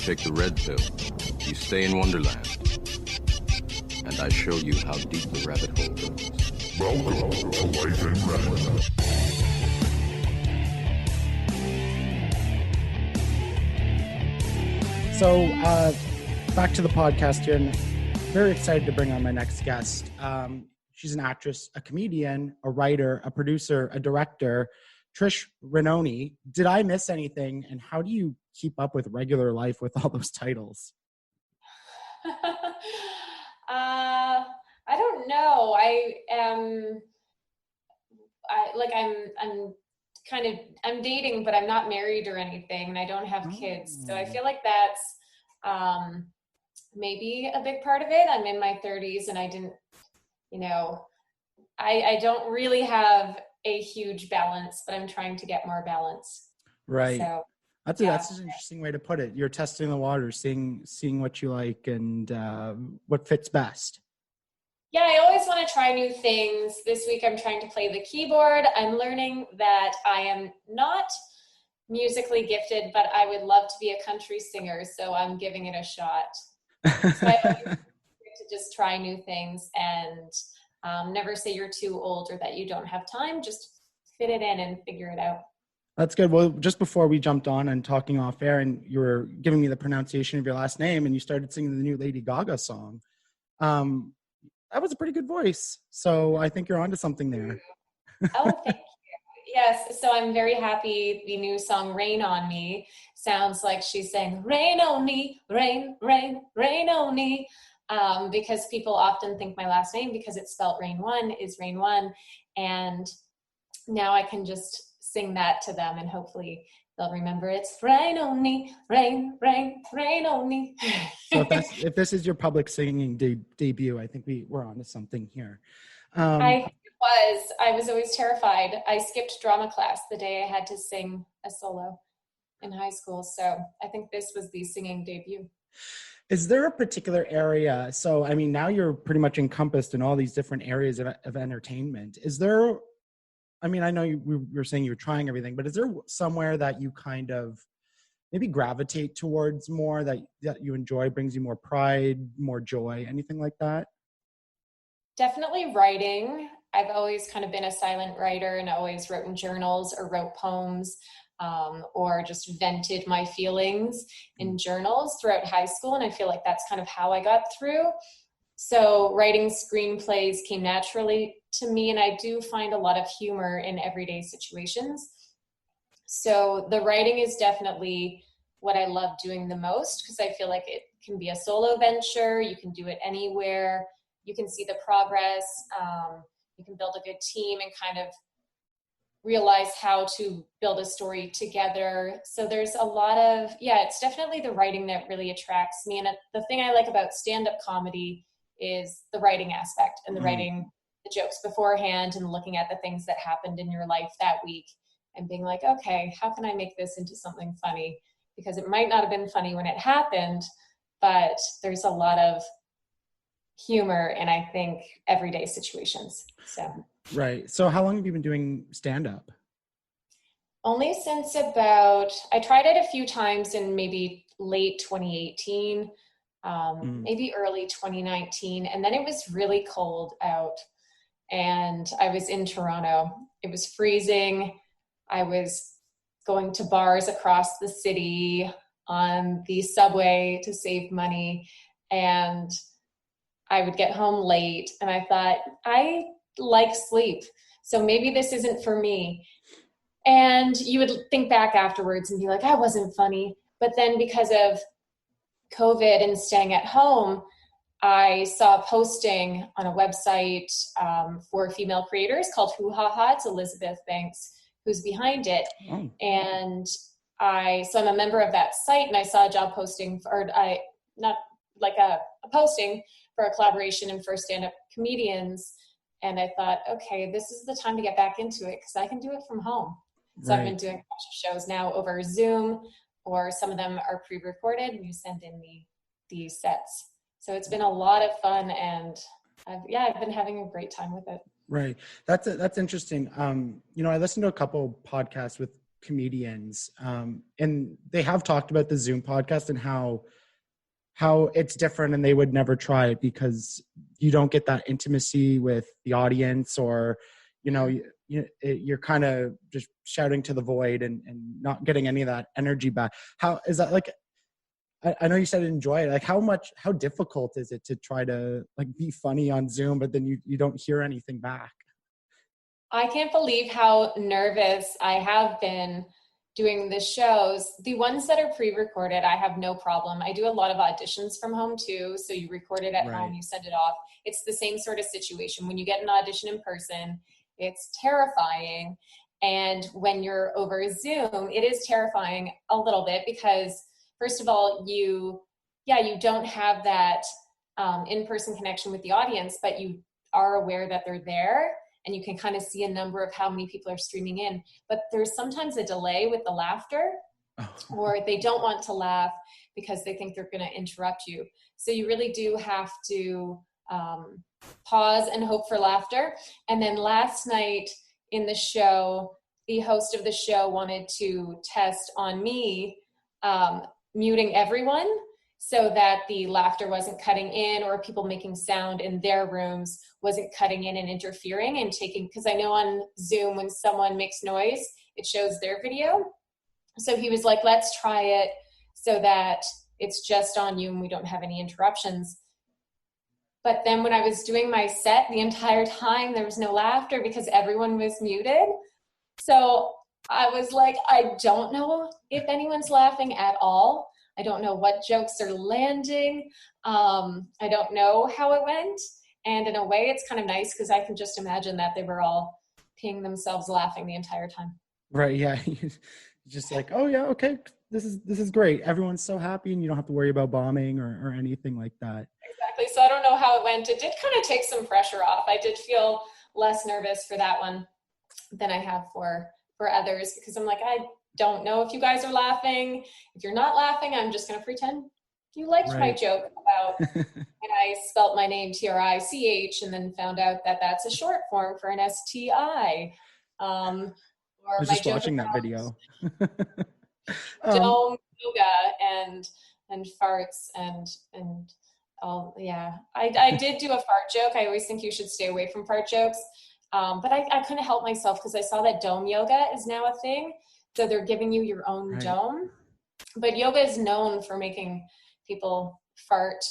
take the red pill, you stay in Wonderland, and I show you how deep the rabbit hole goes. Welcome to Life in Red. So, back to the podcast here, and very excited to bring on my next guest. She's an actress, a comedian, a writer, a producer, a director, Trish Rainone. Did I miss anything? And how do you keep up with regular life with all those titles? I don't know. I'm dating, but I'm not married or anything, and I don't have kids. So I feel like that's maybe a big part of it. I'm in my 30s, and I didn't, I don't really have a huge balance, but I'm trying to get more balance. Right. So, that's an interesting way to put it. You're testing the water, seeing what you like and what fits best. Yeah, I always want to try new things. This week I'm trying to play the keyboard. I'm learning that I am not musically gifted, but I would love to be a country singer, so I'm giving it a shot. So I always like to just try new things and never say you're too old or that you don't have time. Just fit it in and figure it out. That's good. Well, just before we jumped on and talking off air, and you were giving me the pronunciation of your last name, and you started singing the new Lady Gaga song. That was a pretty good voice. So I think you're onto something there. Oh, thank you. Yes. So I'm very happy. The new song Rain on Me sounds like she's saying, rain on me, rain, rain, rain on me. Because people often think my last name, because it's spelled Rain One, is Rain One. And now I can just sing that to them, and hopefully they'll remember it's rain on me, rain, rain, rain on me. So if this is your public singing debut, I think we're on to something here. I was always terrified. I skipped drama class the day I had to sing a solo in high school. So I think this was the singing debut. Is there a particular area? So, I mean, now you're pretty much encompassed in all these different areas of entertainment. Is there, I mean, I know you were saying you're trying everything, but is there somewhere that you kind of maybe gravitate towards more, that you enjoy, brings you more pride, more joy, anything like that? Definitely writing. I've always kind of been a silent writer, and always wrote in journals or wrote poems, or just vented my feelings in journals throughout high school. And I feel like that's kind of how I got through. So writing screenplays came naturally to me, and I do find a lot of humor in everyday situations. So the writing is definitely what I love doing the most, because I feel like it can be a solo venture. You can do it anywhere. You can see the progress. You can build a good team and kind of realize how to build a story together. So there's a lot of, it's definitely the writing that really attracts me. And the thing I like about stand-up comedy is the writing aspect, and the writing the jokes beforehand, and looking at the things that happened in your life that week and being like, okay, how can I make this into something funny? Because it might not have been funny when it happened, but there's a lot of humor in, I think, everyday situations. So Right. So how long have you been doing stand-up? Only since I tried it a few times in maybe late 2018, maybe early 2019. And then it was really cold out, and I was in Toronto. It was freezing. I was going to bars across the city on the subway to save money, and I would get home late, and I thought, I like sleep, so maybe this isn't for me. And you would think back afterwards and be like, I wasn't funny. But then because of COVID and staying at home, I saw a posting on a website for female creators called Hoo Ha Ha. It's Elizabeth Banks who's behind it. Oh. And so I'm a member of that site, and I saw a job posting a posting for a collaboration and for stand-up comedians. And I thought, okay, this is the time to get back into it, because I can do it from home. So I've been doing a bunch of shows now over Zoom, or some of them are pre-recorded, and you send in the sets. So it's been a lot of fun, and I've been having a great time with it. Right. That's interesting. I listened to a couple podcasts with comedians, and they have talked about the Zoom podcast and how it's different, and they would never try it because you don't get that intimacy with the audience, or you're kind of just shouting to the void and not getting any of that energy back. How is that? Like, I know you said enjoy it. Like, how difficult is it to try to like be funny on Zoom, but then you don't hear anything back? I can't believe how nervous I have been doing the shows. The ones that are pre-recorded, I have no problem. I do a lot of auditions from home too. So you record it at home, you send it off. It's the same sort of situation. When you get an audition in person, it's terrifying. And when you're over Zoom, it is terrifying a little bit because, first of all, you don't have that in-person connection with the audience, but you are aware that they're there. And you can kind of see a number of how many people are streaming in. But there's sometimes a delay with the laughter, or they don't want to laugh because they think they're going to interrupt you. So you really do have to pause and hope for laughter. And then last night in the show, the host of the show wanted to test on me muting everyone so that the laughter wasn't cutting in, or people making sound in their rooms wasn't cutting in and interfering and taking, because I know on Zoom when someone makes noise, it shows their video. So he was like, let's try it so that it's just on you and we don't have any interruptions. But then when I was doing my set, the entire time there was no laughter because everyone was muted. So I was like, I don't know if anyone's laughing at all. I don't know what jokes are landing. I don't know how it went. And in a way, it's kind of nice because I can just imagine that they were all peeing themselves laughing the entire time. Right. Yeah. Just like, oh yeah, okay. This is great. Everyone's so happy and you don't have to worry about bombing or anything like that. Exactly. So I don't know how it went. It did kind of take some pressure off. I did feel less nervous for that one than I have for others, because I'm like, I don't know if you guys are laughing. If you're not laughing, I'm just going to pretend you liked my joke about when I spelt my name Trich and then found out that that's a short form for an STI. Or I was my just joke watching that video. Dome yoga and farts and all. Yeah, I did do a fart joke. I always think you should stay away from fart jokes. But I couldn't help myself because I saw that dome yoga is now a thing. So they're giving you your own dome. But yoga is known for making people fart.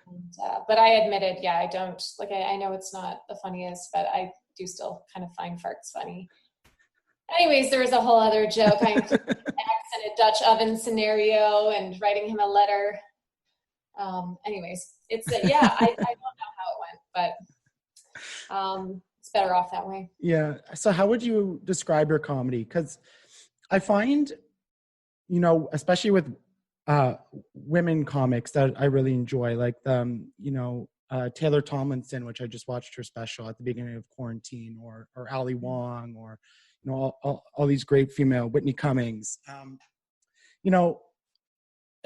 And, but I admitted, I don't, like, I know it's not the funniest, but I do still kind of find farts funny. Anyways, there was a whole other joke. I included an ex in a Dutch oven scenario and writing him a letter. Anyways, it's I don't know how it went, but it's better off that way. Yeah. So how would you describe your comedy? Because I find, especially with women comics that I really enjoy, like Taylor Tomlinson, which I just watched her special at the beginning of quarantine, or Ali Wong, or all these great female, Whitney Cummings.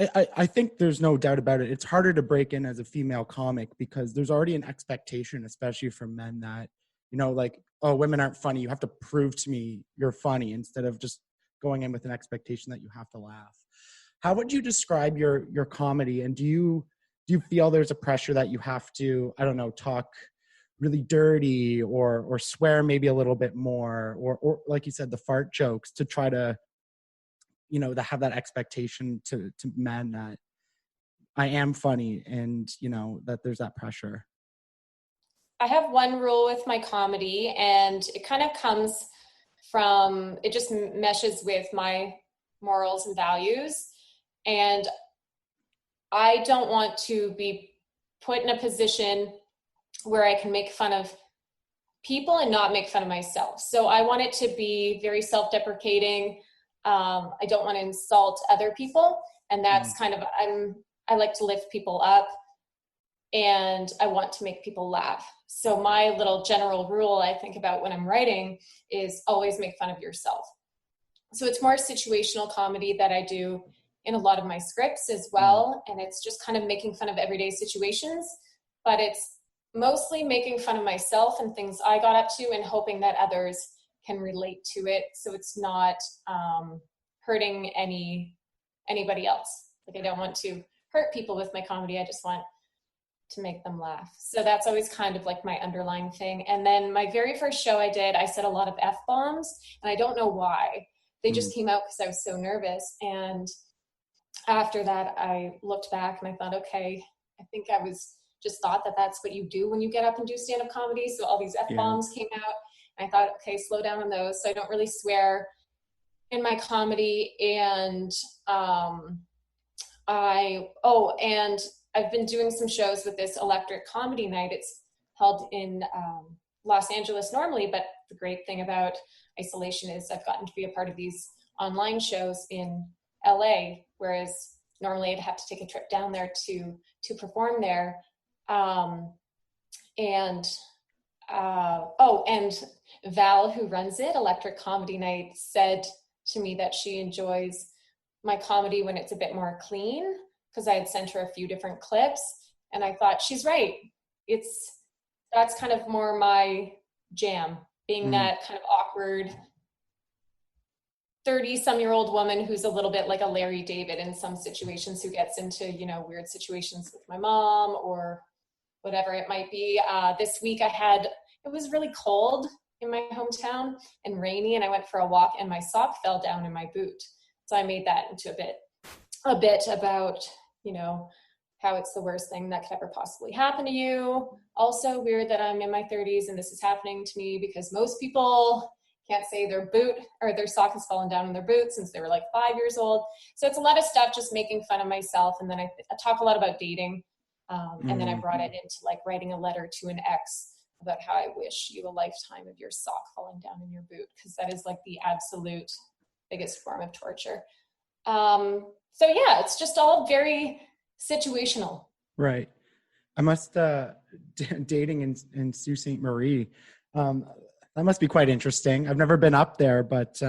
I think there's no doubt about it. It's harder to break in as a female comic because there's already an expectation, especially from men, that like, oh, women aren't funny. You have to prove to me you're funny, instead of just going in with an expectation that you have to laugh. How would you describe your comedy? And do you feel there's a pressure that you have to, I don't know, talk really dirty or swear maybe a little bit more, or like you said, the fart jokes, to try to, to have that expectation to men that I am funny, and, that there's that pressure? I have one rule with my comedy, and it kind of comes from, it just meshes with my morals and values. And I don't want to be put in a position where I can make fun of people and not make fun of myself. So I want it to be very self-deprecating. I don't want to insult other people. And that's kind of, I like to lift people up, and I want to make people laugh. So my little general rule I think about when I'm writing is always make fun of yourself. So it's more situational comedy that I do in a lot of my scripts as well. And it's just kind of making fun of everyday situations, but it's mostly making fun of myself and things I got up to, and hoping that others can relate to it, so it's not hurting anybody else. Like, I don't want to hurt people with my comedy. I just want to make them laugh. So that's always kind of like my underlying thing. And then my very first show I did, I said a lot of F-bombs, and I don't know why. They just came out because I was so nervous. And after that, I looked back and I thought, okay, I think I was just thought that that's what you do when you get up and do stand-up comedy. So all these F-bombs came out, and I thought, okay, slow down on those. So I don't really swear in my comedy. And and I've been doing some shows with this Electric Comedy Night. It's held in Los Angeles normally, but the great thing about isolation is I've gotten to be a part of these online shows in LA, whereas normally I'd have to take a trip down there to perform there. And Val, who runs it, Electric Comedy Night, said to me that she enjoys my comedy when it's a bit more clean, because I had sent her a few different clips, and I thought she's right. That's kind of more my jam, being that kind of awkward 30-some-year-old woman who's a little bit like a Larry David in some situations, who gets into, weird situations with my mom or whatever it might be. This week it was really cold in my hometown and rainy, and I went for a walk and my sock fell down in my boot. So I made that into a bit about, how it's the worst thing that could ever possibly happen to you. Also weird that I'm in my 30s and this is happening to me, because most people can't say their boot or their sock has fallen down in their boot since they were like 5 years old. So it's a lot of stuff, just making fun of myself. And then I talk a lot about dating. And then I brought it into like writing a letter to an ex about how I wish you a lifetime of your sock falling down in your boot, because that is like the absolute biggest form of torture. So yeah, it's just all very situational. Right. I must dating in Sault Ste. Marie. That must be quite interesting. I've never been up there, but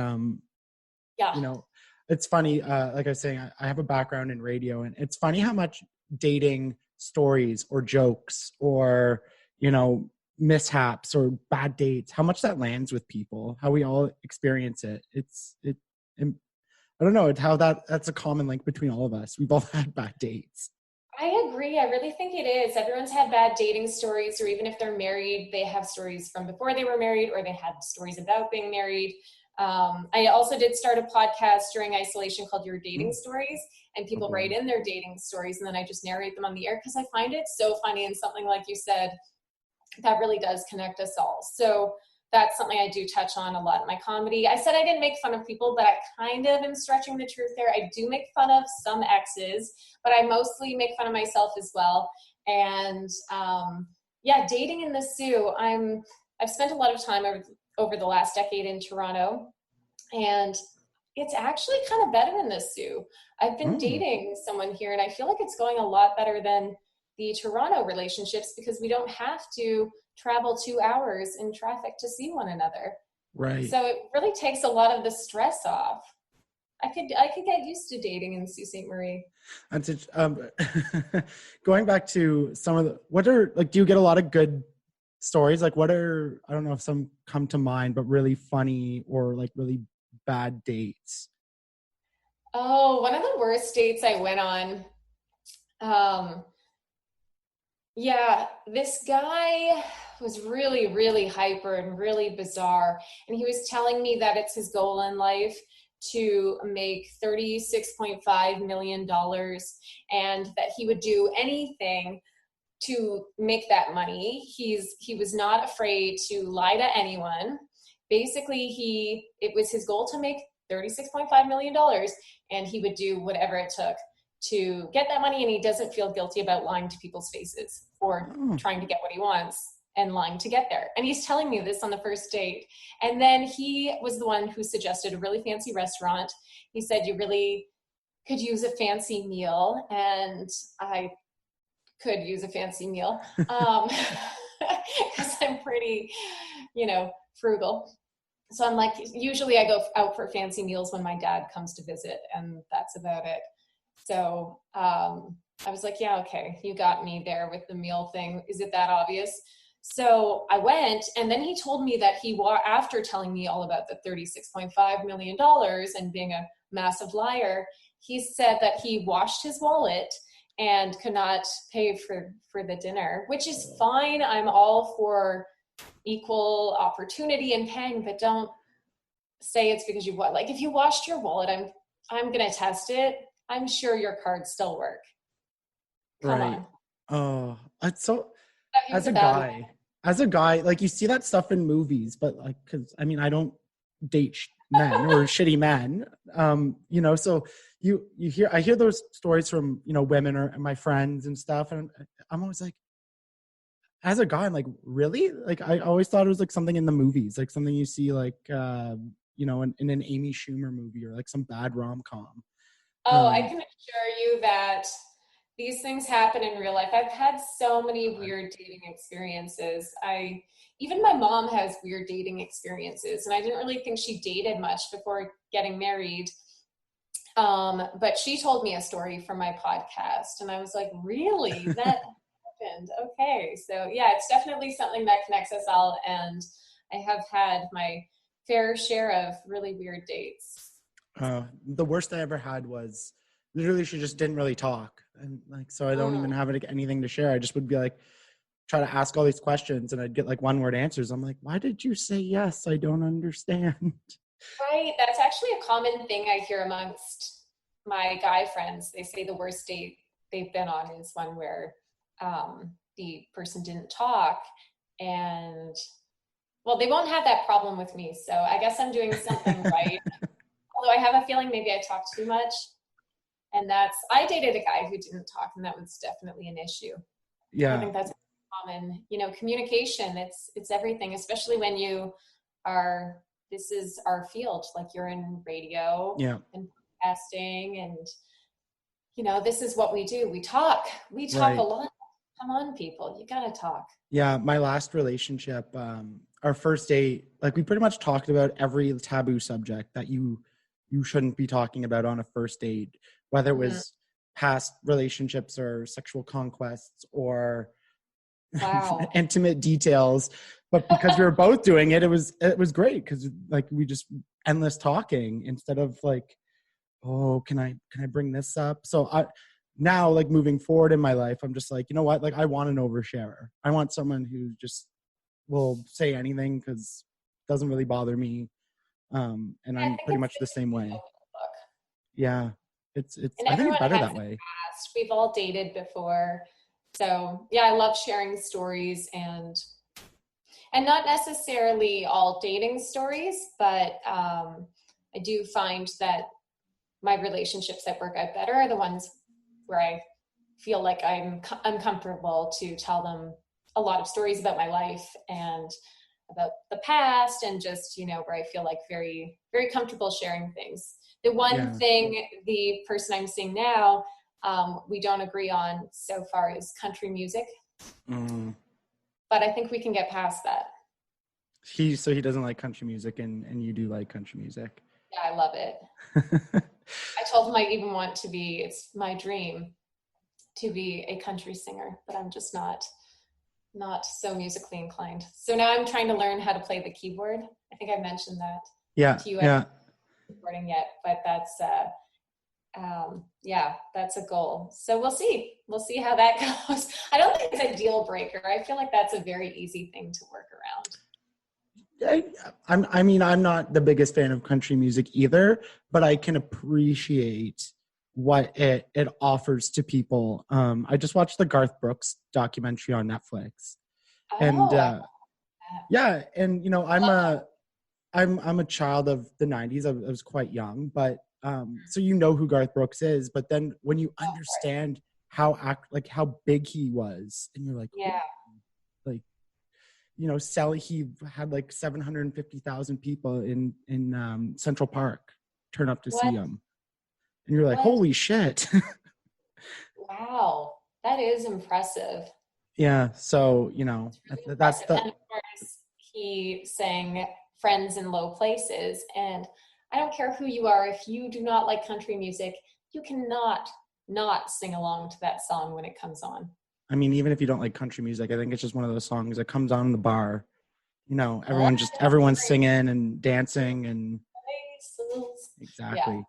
it's funny. Like I was saying, I have a background in radio, and it's funny how much dating stories or jokes or mishaps or bad dates, how much that lands with people, how we all experience it. I don't know how that's a common link between all of us. We've all had bad dates. I agree. I really think it is. Everyone's had bad dating stories, or even if they're married, they have stories from before they were married, or they had stories about being married. I also did start a podcast during isolation called Your Dating Stories, and people write in their dating stories, and then I just narrate them on the air because I find it so funny, and something like you said, that really does connect us all. So that's something I do touch on a lot in my comedy. I said I didn't make fun of people, but I kind of am stretching the truth there. I do make fun of some exes, but I mostly make fun of myself as well. And dating in the Sioux, I've spent a lot of time over the last decade in Toronto, and it's actually kind of better in the Sioux. I've been dating someone here, and I feel like it's going a lot better than the Toronto relationships, because we don't have to travel 2 hours in traffic to see one another. Right. So it really takes a lot of the stress off. I could get used to dating in Sault Ste. Marie. Going back to some of do you get a lot of good stories? Like, I don't know if some come to mind, but really funny or like really bad dates? Oh, one of the worst dates I went on, this guy was really, really hyper and really bizarre. And he was telling me that it's his goal in life to make $36.5 million, and that he would do anything to make that money. He was not afraid to lie to anyone. Basically, it was his goal to make $36.5 million, and he would do whatever it took to get that money, and he doesn't feel guilty about lying to people's faces or trying to get what he wants and lying to get there. And he's telling me this on the first date. And then he was the one who suggested a really fancy restaurant. He said, you really could use a fancy meal. And I could use a fancy meal because I'm pretty, frugal. So I'm like, usually I go out for fancy meals when my dad comes to visit, and that's about it. So I was like, yeah, okay, you got me there with the meal thing. Is it that obvious? So I went, and then he told me that after telling me all about the $36.5 million and being a massive liar, he said that he washed his wallet and could not pay for the dinner, which is fine. I'm all for equal opportunity and paying, but don't say it's because like if you washed your wallet, I'm gonna test it. I'm sure your cards still work. Come Right. on. Oh, it's so, He was as a a bad guy, like you see that stuff in movies, but like, cause I mean, I don't date men or shitty men. So I hear those stories from, women or my friends and stuff. And I'm always like, as a guy, I'm like, really? Like, I always thought it was like something in the movies, like something you see like, in an Amy Schumer movie or like some bad rom-com. Oh, I can assure you that these things happen in real life. I've had so many weird dating experiences. Even my mom has weird dating experiences, and I didn't really think she dated much before getting married. But she told me a story from my podcast, and I was like, really? That happened? Okay. So yeah, it's definitely something that connects us all, and I have had my fair share of really weird dates. The worst I ever had was literally she just didn't really talk, and like, so I don't even have anything to share. I just would be like, try to ask all these questions, and I'd get like one word answers. I'm like, why did you say yes? I don't understand. Right. That's actually a common thing I hear amongst my guy friends. They say the worst date they've been on is one where the person didn't talk, and well, they won't have that problem with me. So I guess I'm doing something right. Although I have a feeling maybe I talked too much. And I dated a guy who didn't talk, and that was definitely an issue. Yeah. I think that's common, communication. It's everything, especially when this is our field, like you're in radio and podcasting, and this is what we do. We talk Right. a lot. Come on, people, you gotta talk. Yeah, my last relationship, our first date, like we pretty much talked about every taboo subject that you shouldn't be talking about on a first date, whether it was past relationships or sexual conquests or intimate details. But because we were both doing it, it was great, because like we just endless talking instead of like, oh, can I bring this up? So now, like moving forward in my life, I'm just like, you know what? Like I want an oversharer. I want someone who just will say anything because it doesn't really bother me. And I'm pretty much the same way. Yeah. It's I think it's better that way. We've all dated before. So yeah, I love sharing stories and not necessarily all dating stories, but I do find that my relationships that work out better are the ones where I feel like I'm comfortable to tell them a lot of stories about my life and about the past, and just, where I feel like very, very comfortable sharing things. The one thing the person I'm seeing now, we don't agree on so far is country music. But I think we can get past that. So he doesn't like country music, and you do like country music. Yeah, I love it. I told him it's my dream to be a country singer, but I'm just not so musically inclined. So now I'm trying to learn how to play the keyboard. I think I mentioned that to you. I'm not recording yet, but that's that's a goal. So we'll see how that goes. I don't think it's a deal breaker. I feel like that's a very easy thing to work around. I'm not the biggest fan of country music either, but I can appreciate what it offers to people. I just watched the Garth Brooks documentary on Netflix, and I'm a child of the 90s. I was quite young, but so who Garth Brooks is, but then when you understand how big he was, and you're like, like, he had like 750,000 people in Central Park turn up to see him. And you're like, holy shit. Wow. That is impressive. Yeah. So, that's the. And of course, he sang Friends in Low Places. And I don't care who you are, if you do not like country music, you cannot not sing along to that song when it comes on. I mean, even if you don't like country music, I think it's just one of those songs that comes on in the bar. You know, everyone's singing and dancing and Yeah, exactly.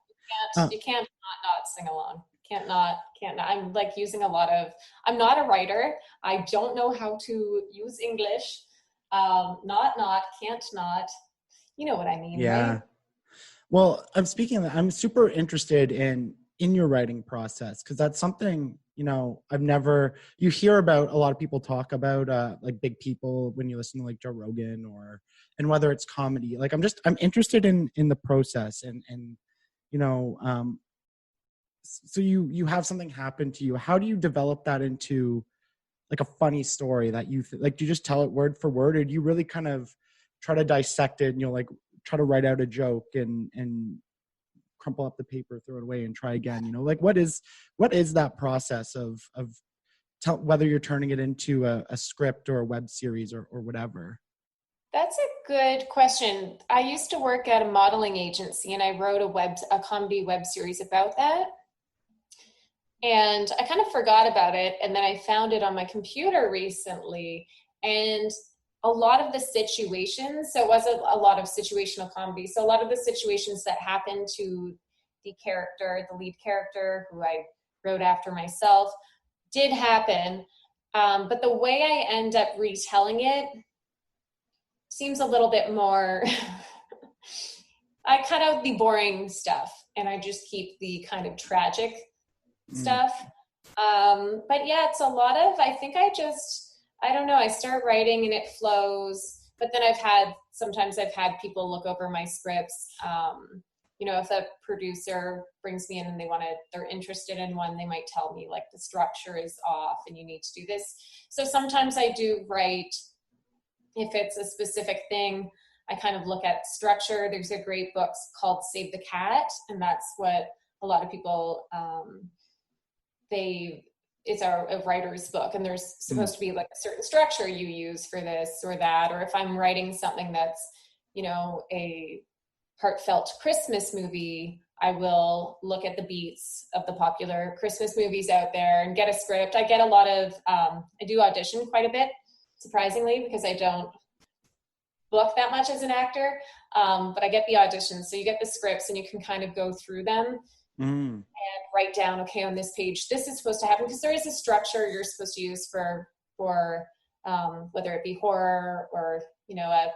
you can't not sing along. Can't not. I'm like using I'm not a writer. I don't know how to use English. Can't not. You know what I mean, Yeah. right? Well, I'm speaking of that, I'm super interested in your writing process because that's something, you know, you hear about a lot of people talk about like big people when you listen to like Joe Rogan and whether it's comedy. Like I'm interested in the process and you know, so you have something happen to you. How do you develop that into like a funny story that like do you just tell it word for word, or do you really kind of try to dissect it and you'll like try to write out a joke and crumple up the paper, throw it away and try again, you know? Like what is that process of whether you're turning it into a script or a web series or whatever? That's a good question. I used to work at a modeling agency and I wrote a comedy web series about that. And I kind of forgot about it. And then I found it on my computer recently. And a lot of the situations, so it wasn't a lot of situational comedy. So a lot of the situations that happened to the lead character, who I wrote after myself, did happen. But the way I end up retelling it seems a little bit more, I cut out the boring stuff and I just keep the kind of tragic stuff. But yeah, it's a lot of, I don't know, I start writing and it flows, but then sometimes I've had people look over my scripts. You know, if a producer brings me in and they're interested in one, they might tell me like the structure is off and you need to do this. So sometimes I do write, if it's a specific thing, I kind of look at structure. There's a great book called Save the Cat, and that's what a lot of people, it's a writer's book, and there's supposed to be like a certain structure you use for this or that. Or if I'm writing something that's, you know, a heartfelt Christmas movie, I will look at the beats of the popular Christmas movies out there and get a script. I get a lot of, I do audition quite a bit, surprisingly, because I don't book that much as an actor, but I get the auditions. So you get the scripts and you can kind of go through them and write down, okay, on this page, this is supposed to happen, because there is a structure you're supposed to use for whether it be horror or, you know, a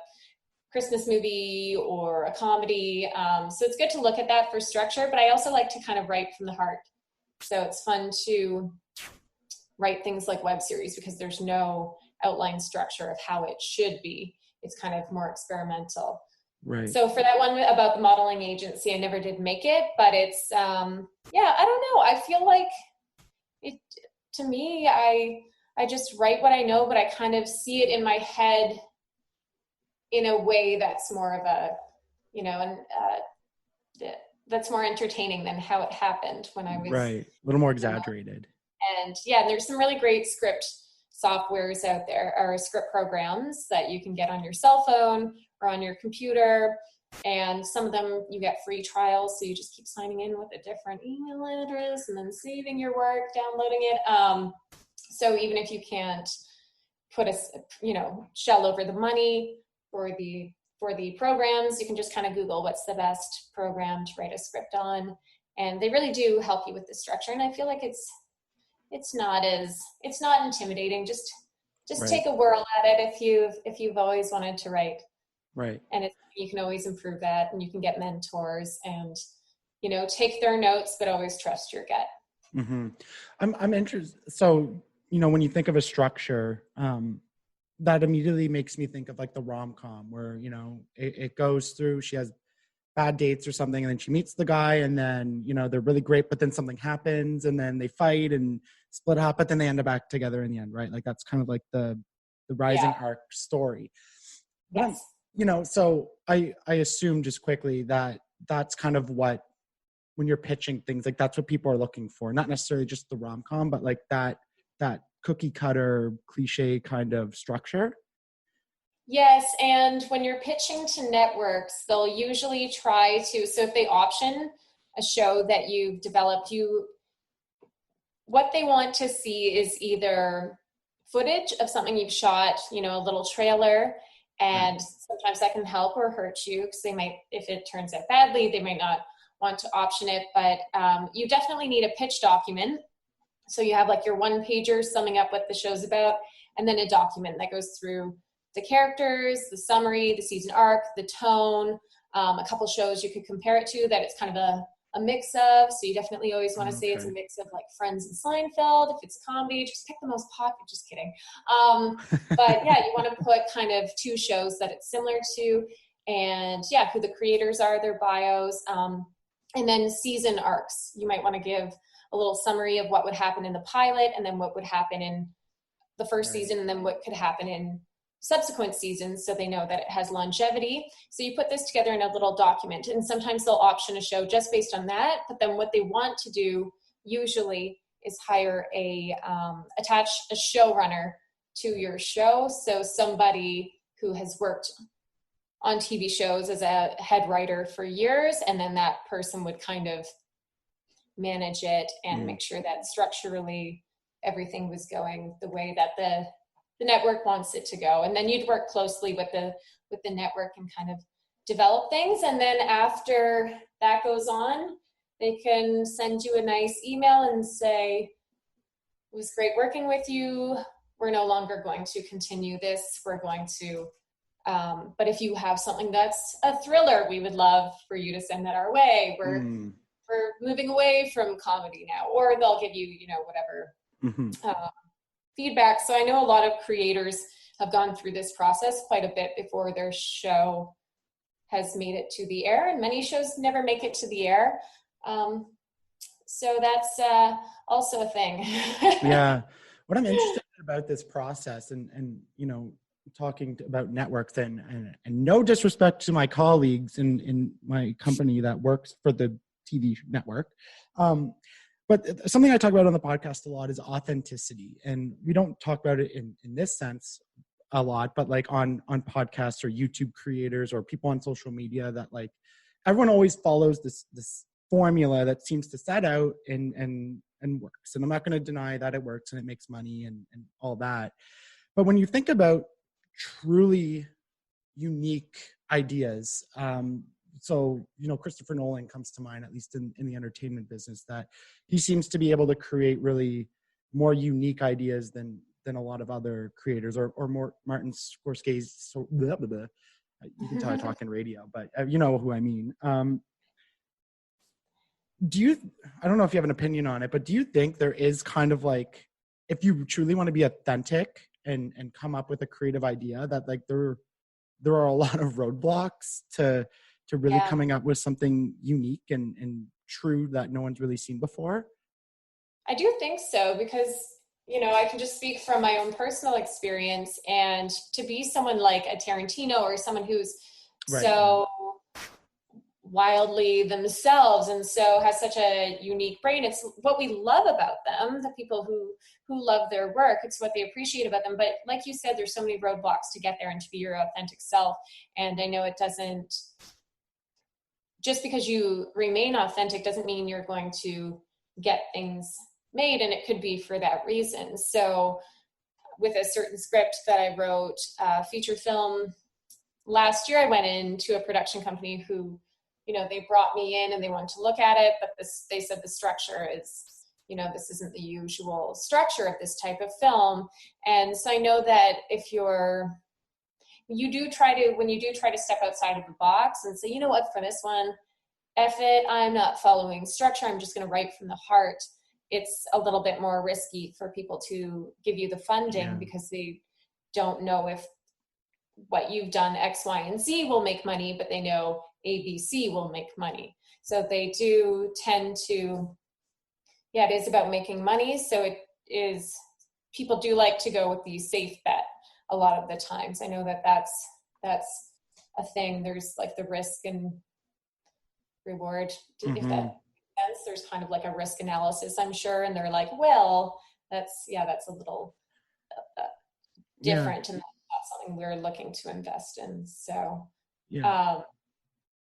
Christmas movie or a comedy. So it's good to look at that for structure, but I also like to kind of write from the heart. So it's fun to write things like web series because there's no outline structure of how it should be. It's kind of more experimental. Right. So for that one about the modeling agency, I never did make it, but it's, yeah, I don't know. I feel like it, to me, I just write what I know, but I kind of see it in my head in a way that's more of a, you know, and that's more entertaining than how it happened when I was. Right. A little more exaggerated. And yeah, there's some really great script softwares out there, or script programs that you can get on your cell phone or on your computer. And some of them you get free trials. So you just keep signing in with a different email address and then saving your work, downloading it. So even if you can't put shell over the money for the programs, you can just kind of Google what's the best program to write a script on. And they really do help you with the structure. And I feel like it's not intimidating. Just Right. Take a whirl at it if you've always wanted to write. Right. And you can always improve that, and you can get mentors and, you know, take their notes, but always trust your gut. Mm-hmm. I'm interested. So, you know, when you think of a structure, that immediately makes me think of like the rom-com where, you know, it goes through, she has bad dates or something, and then she meets the guy, and then, you know, they're really great, but then something happens and then they fight and split up, but then they end up back together in the end, right? Like that's kind of like the rising arc story. But you know, so I assume just quickly that that's kind of what, when you're pitching things, like that's what people are looking for, not necessarily just the rom-com, but like that cookie cutter cliche kind of structure. Yes, and when you're pitching to networks, they'll usually try to, so if they option a show that you've developed, what they want to see is either footage of something you've shot, you know, a little trailer, and sometimes that can help or hurt you because they might, if it turns out badly, they might not want to option it. But you definitely need a pitch document. So you have like your one pager summing up what the show's about, and then a document that goes through the characters, the summary, the season arc, the tone, a couple shows you could compare it to that it's kind of a mix of. So you definitely always want to say it's a mix of like Friends and Seinfeld. If it's a comedy, just pick the most popular. Just kidding. But yeah, you want to put kind of two shows that it's similar to, and yeah, who the creators are, their bios, and then season arcs. You might want to give a little summary of what would happen in the pilot, and then what would happen in the first season, and then what could happen in subsequent seasons, so they know that it has longevity. So you put this together in a little document, and sometimes they'll option a show just based on that. But then what they want to do usually is hire attach a showrunner to your show. So somebody who has worked on TV shows as a head writer for years, and then that person would kind of manage it and make sure that structurally everything was going the way that the network wants it to go. And then you'd work closely with the network and kind of develop things. And then after that goes on, they can send you a nice email and say, it was great working with you. We're no longer going to continue this. We're going to, but if you have something that's a thriller, we would love for you to send that our way. We're moving away from comedy now, or they'll give you, you know, whatever feedback. So I know a lot of creators have gone through this process quite a bit before their show has made it to the air, and many shows never make it to the air. So that's also a thing. Yeah. What I'm interested about this process and you know, talking about networks and no disrespect to my colleagues in my company that works for the TV network. But something I talk about on the podcast a lot is authenticity. And we don't talk about it in this sense a lot, but like on podcasts or YouTube creators or people on social media, that like everyone always follows this formula that seems to set out and works. And I'm not going to deny that it works and it makes money and all that. But when you think about truly unique ideas, so, you know, Christopher Nolan comes to mind, at least in the entertainment business, that he seems to be able to create really more unique ideas than a lot of other creators, or more Martin Scorsese. So blah, blah, blah. You can tell I talk in radio, but you know who I mean. I don't know if you have an opinion on it, but do you think there is kind of like, if you truly want to be authentic and come up with a creative idea, that like there are a lot of roadblocks to really coming up with something unique and true that no one's really seen before? I do think so, because, you know, I can just speak from my own personal experience, and to be someone like a Tarantino or someone who's so wildly themselves and so has such a unique brain, it's what we love about them, the people who love their work. It's what they appreciate about them. But like you said, there's so many roadblocks to get there and to be your authentic self. And I know it doesn't, just because you remain authentic doesn't mean you're going to get things made, and it could be for that reason. So with a certain script that I wrote, feature film, last year I went into a production company who, you know, they brought me in and they wanted to look at it, but they said the structure is, you know, this isn't the usual structure of this type of film. And so I know that when you do try to step outside of the box and say, you know what, for this one, F it, I'm not following structure, I'm just going to write from the heart. It's a little bit more risky for people to give you the funding because they don't know if what you've done X, Y, and Z will make money, but they know A, B, C will make money. So they do tend to, it is about making money. So people do like to go with the safe bet a lot of the times. I know that's a thing. There's like the risk and reward, if that makes sense. There's kind of like a risk analysis, I'm sure. And they're like, well, that's a little different, and that's not something we're looking to invest in. So I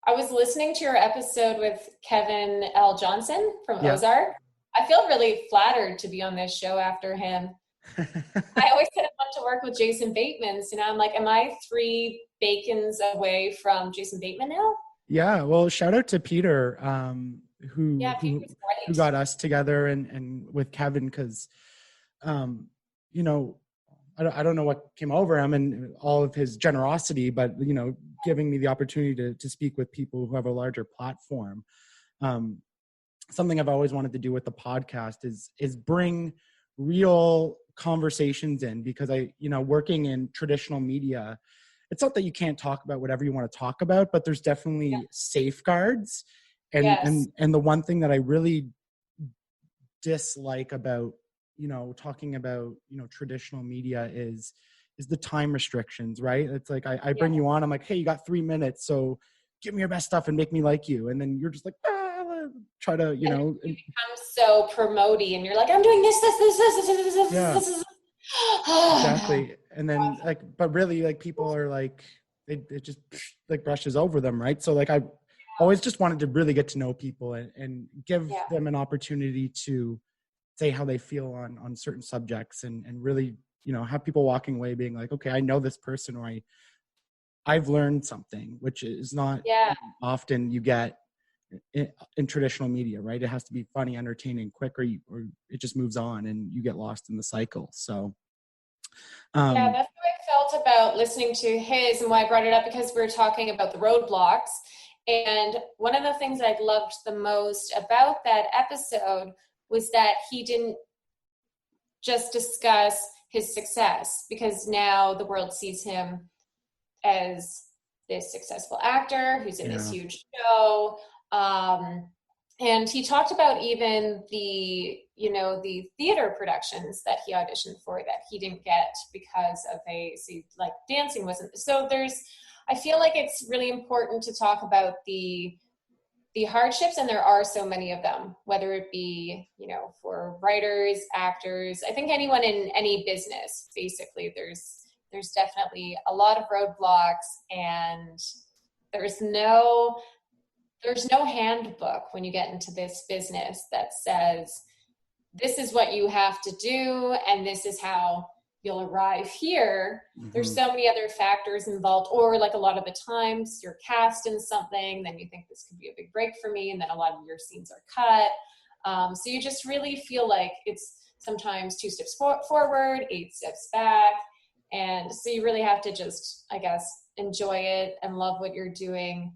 was listening to your episode with Kevin L. Johnson from Ozark. I feel really flattered to be on this show after him. I always said I want to work with Jason Bateman. So now I'm like, am I 3 bacons away from Jason Bateman now? Yeah. Well, shout out to Peter, who Yeah, Peter's who great. got us together and with Kevin, because you know, I don't know what came over him and all of his generosity, but you know, giving me the opportunity to speak with people who have a larger platform. Something I've always wanted to do with the podcast is bring real conversations in, because working in traditional media, it's not that you can't talk about whatever you want to talk about, but there's definitely safeguards. Yes. And the one thing that I really dislike about, talking about, traditional media is the time restrictions, right? It's like, I bring you on, I'm like, hey, you got 3 minutes, so give me your best stuff and make me like you. And then you're just like, try to, You become so promoty and you're like, I'm doing this. yeah, God. exactly. And then but really people are like, it just like brushes over them, right? So I always just wanted to really get to know people and give them an opportunity to say how they feel on certain subjects, and really, have people walking away being like, okay, I know this person, or I've learned something, which is not often you get in traditional media, right? It has to be funny, entertaining, quick, or it just moves on and you get lost in the cycle. So that's how I felt about listening to his, and why I brought it up, because we were talking about the roadblocks. And one of the things I loved the most about that episode was that he didn't just discuss his success, because now the world sees him as this successful actor who's in this huge show. And he talked about even the theater productions that he auditioned for that he didn't get because of dancing wasn't. So I feel like it's really important to talk about the hardships, and there are so many of them, whether it be, for writers, actors, I think anyone in any business, basically, there's definitely a lot of roadblocks, and there's no handbook when you get into this business that says, this is what you have to do, and this is how you'll arrive here. There's so many other factors involved, or a lot of the times you're cast in something, then you think this could be a big break for me, and then a lot of your scenes are cut. So you just really feel like it's sometimes 2 steps forward, 8 steps back. And so you really have to just, I guess, enjoy it and love what you're doing.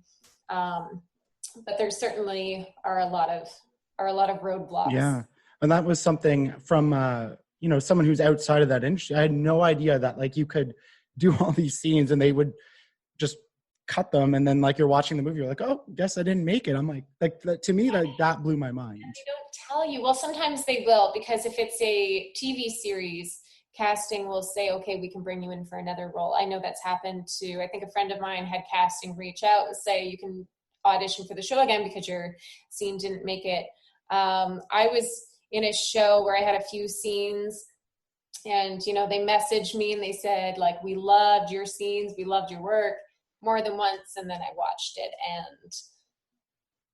But there certainly are a lot of roadblocks. Yeah. And that was something from, someone who's outside of that industry. I had no idea that you could do all these scenes and they would just cut them. And then you're watching the movie, you're like, oh, guess I didn't make it. I'm like to me, that blew my mind. They don't tell you. Well, sometimes they will, because if it's a TV series, casting will say, okay, we can bring you in for another role. I know that's happened to, I think a friend of mine had casting reach out and say, you can audition for the show again because your scene didn't make it. I was in a show where I had a few scenes, and they messaged me and they said, we loved your scenes, we loved your work, more than once. And then I watched it, and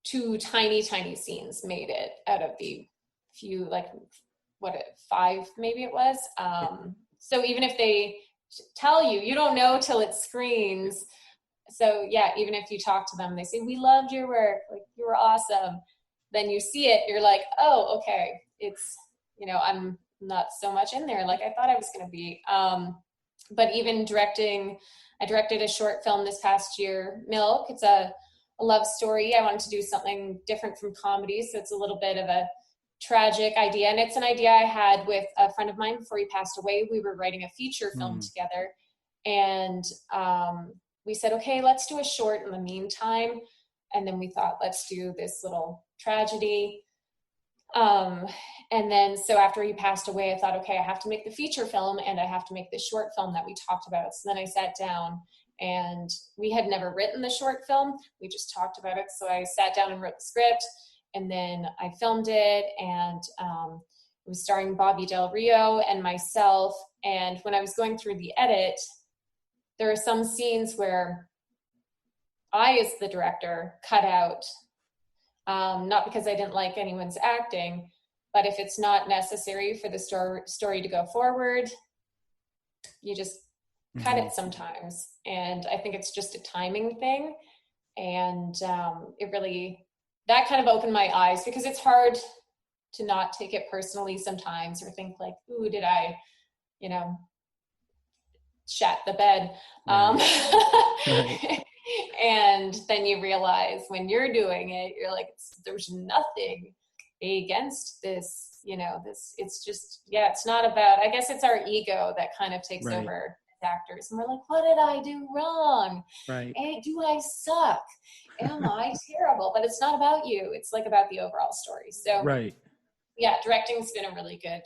2 tiny scenes made it out of the few, 5 maybe it was. So even if they tell you, you don't know till it screens. So yeah, even if you talk to them, they say, we loved your work, you were awesome. Then you see it, you're like, oh, okay, it's, I'm not so much in there like I thought I was going to be. But even directing, I directed a short film this past year, Milk. It's a love story. I wanted to do something different from comedy, so it's a little bit of a tragic idea. And it's an idea I had with a friend of mine before he passed away. We were writing a feature film together, and we said, okay, let's do a short in the meantime. And then we thought, let's do this little tragedy. And then, so after he passed away, I thought, okay, I have to make the feature film and I have to make this short film that we talked about. So then I sat down, and we had never written the short film. We just talked about it. So I sat down and wrote the script, and then I filmed it, and it was starring Bobby Del Rio and myself. And when I was going through the edit, there are some scenes where I, as the director, cut out, not because I didn't like anyone's acting, But if it's not necessary for the story to go forward, you just cut it sometimes. And I think it's just a timing thing. And it really, that kind of opened my eyes, because it's hard to not take it personally sometimes, or think like, ooh, did I, you know, shat the bed. Right. And then you realize when you're doing it, you're like, there's nothing against this, you know, this, it's just, yeah, it's not about, I guess it's our ego that kind of takes Right. over as actors. And we're like, what did I do wrong? Right. Hey, do I suck? Am I terrible? But it's not about you. It's like about the overall story. So Right. yeah, directing's been a really good,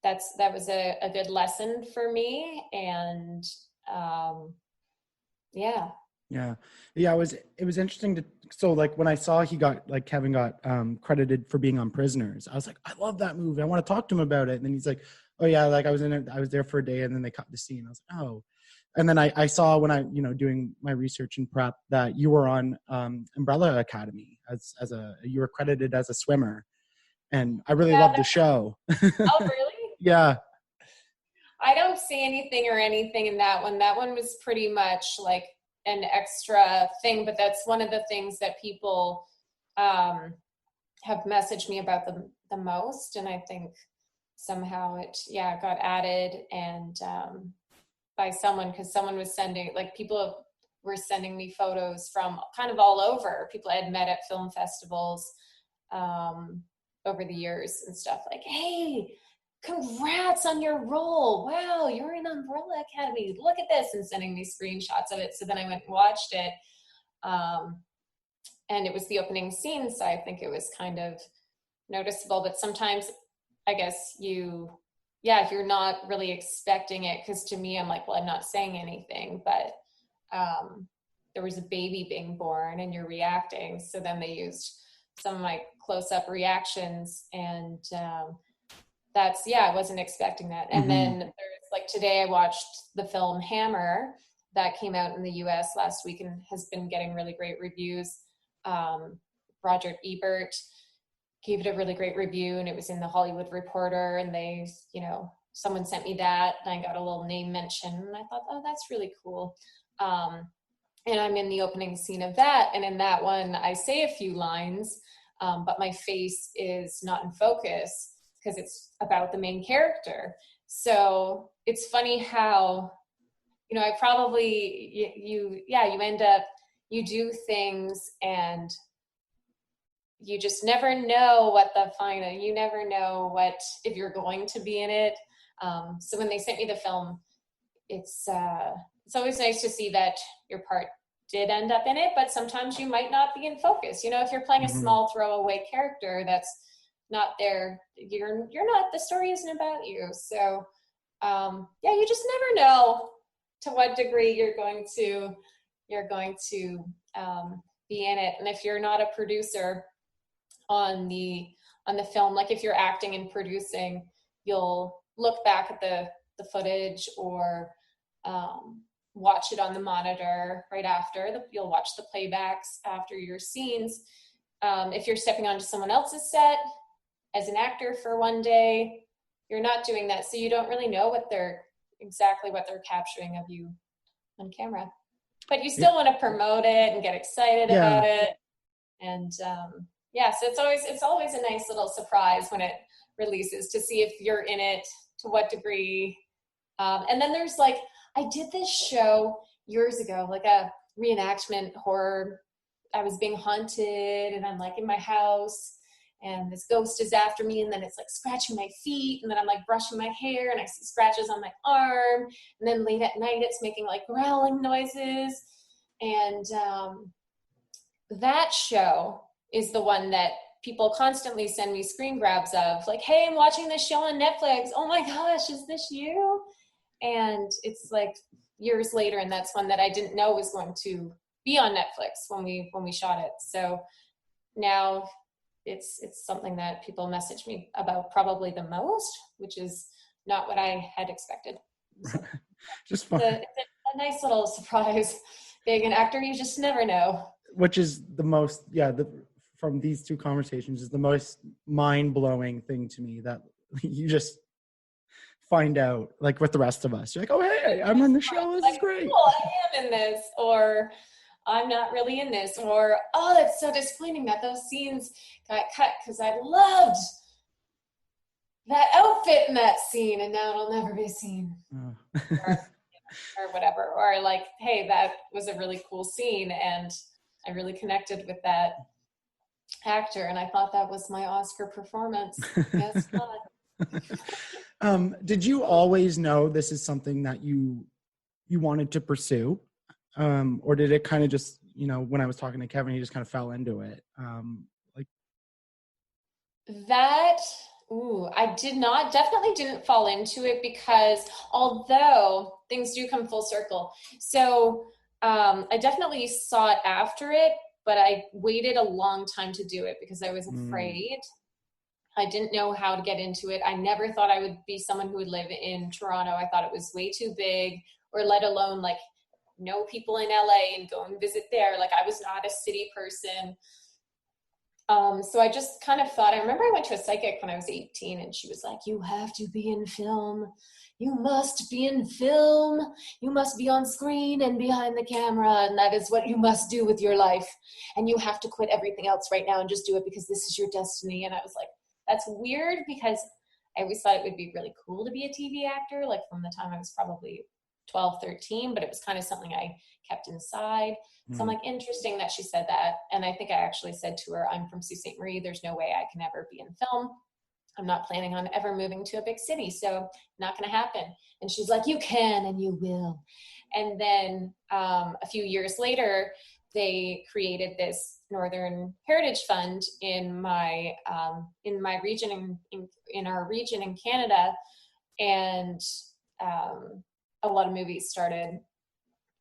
that was a good lesson for me. And yeah. It was interesting to, so like when I saw Kevin got credited for being on Prisoners, I was like, I love that movie, I want to talk to him about it. And then he's like, oh yeah, like I was there for a day, and then they cut the scene. I was like, oh. And then I saw, when I, you know, doing my research and prep, that you were on Umbrella Academy you were credited as a swimmer, and I really loved the show. Oh really? Yeah. I don't see anything in that one. That one was pretty much like an extra thing, but that's one of the things that people have messaged me about the most. And I think somehow it got added, and by someone, because someone was sending, like, people were sending me photos from kind of all over, people I had met at film festivals over the years and stuff, like, hey, congrats on your role. Wow, you're in Umbrella Academy. Look at this, and sending me screenshots of it. So then I went and watched it. And it was the opening scene, so I think it was kind of noticeable. But sometimes I guess if you're not really expecting it, because to me, I'm like, well, I'm not saying anything, but there was a baby being born and you're reacting. So then they used some of my close-up reactions, and I wasn't expecting that. And then there's, like, today I watched the film Hammer that came out in the US last week and has been getting really great reviews. Roger Ebert gave it a really great review, and it was in the Hollywood Reporter, and they, you know, someone sent me that, and I got a little name mention, and I thought, oh, that's really cool. And I'm in the opening scene of that, and in that one I say a few lines, but my face is not in focus because it's about the main character. So it's funny how, you know, I probably, you end up, you do things and you just never know what you never know if you're going to be in it. So when they sent me the film, it's always nice to see that your part did end up in it, but sometimes you might not be in focus. You know, if you're playing a small throwaway character that's not there, you're not, the story isn't about you. So you just never know to what degree you're going to be in it. And if you're not a producer on the film, like if you're acting and producing, you'll look back at the footage or watch it on the monitor right after. You'll watch the playbacks after your scenes. If you're stepping onto someone else's set as an actor for one day, you're not doing that, so you don't really know exactly what they're capturing of you on camera. But you still want to promote it and get excited about it. And so it's always a nice little surprise when it releases to see if you're in it, to what degree. And then there's, like, I did this show years ago, like a reenactment horror. I was being haunted, and I'm like in my house, and this ghost is after me, and then it's like scratching my feet, and then I'm like brushing my hair, and I see scratches on my arm, and then late at night it's making like growling noises. And that show is the one that people constantly send me screen grabs of, like, hey, I'm watching this show on Netflix. Oh my gosh, is this you? And it's like years later, and that's one that I didn't know was going to be on Netflix when we shot it. So now it's something that people message me about probably the most, which is not what I had expected. So just fun. It's a nice little surprise. Being an actor, you just never know. Which is the most, from these two conversations is the most mind-blowing thing to me, that you just find out, like with the rest of us. You're like, oh, hey, I'm on the show. This is great. Cool, I am in this, or I'm not really in this, or, oh, it's so disappointing that those scenes got cut because I loved that outfit in that scene and now it'll never be seen. Oh. or whatever. Or like, hey, that was a really cool scene and I really connected with that actor and I thought that was my Oscar performance. Guess not. Did you always know this is something that you wanted to pursue? Or did it kind of just, when I was talking to Kevin, he just kind of fell into it? I definitely didn't fall into it, because although things do come full circle. So I definitely sought after it, but I waited a long time to do it because I was afraid. I didn't know how to get into it. I never thought I would be someone who would live in Toronto. I thought it was way too big, or let alone like know people in LA and go and visit there. Like I was not a city person. So I just kind of thought, I remember I went to a psychic when I was 18 and she was like, you have to be in film. You must be in film. You must be on screen and behind the camera. And that is what you must do with your life. And you have to quit everything else right now and just do it because this is your destiny. And I was like, that's weird, because I always thought it would be really cool to be a TV actor, like from the time I was probably 12, 13, but it was kind of something I kept inside. So I'm like, interesting that she said that. And I think I actually said to her, I'm from Sault Ste. Marie. There's no way I can ever be in film. I'm not planning on ever moving to a big city. So not going to happen. And she's like, you can, and you will. And then a few years later, they created this Northern Heritage Fund in my region, in our region in Canada. And a lot of movies started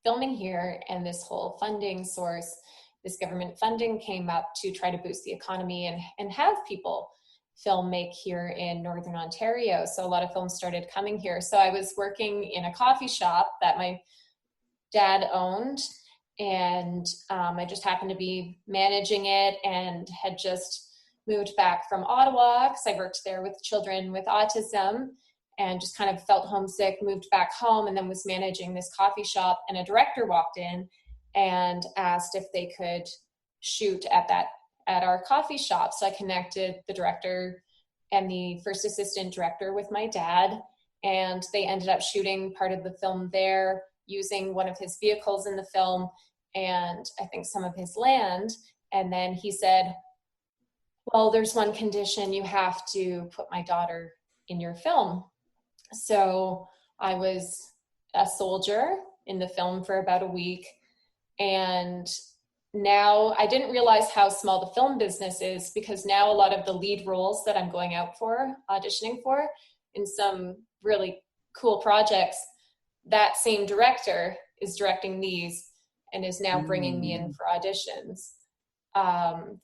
filming here, and this whole funding source, this government funding came up to try to boost the economy and have people film make here in Northern Ontario. So a lot of films started coming here. So I was working in a coffee shop that my dad owned, and I just happened to be managing it and had just moved back from Ottawa because I worked there with children with autism, and just kind of felt homesick, moved back home, and then was managing this coffee shop. And a director walked in and asked if they could shoot at our coffee shop. So I connected the director and the first assistant director with my dad, and they ended up shooting part of the film there, using one of his vehicles in the film and I think some of his land. And then he said, well, there's one condition, you have to put my daughter in your film. So I was a soldier in the film for about a week. And now I didn't realize how small the film business is, because now a lot of the lead roles that I'm going out for, auditioning for in some really cool projects, that same director is directing these and is now bringing me in for auditions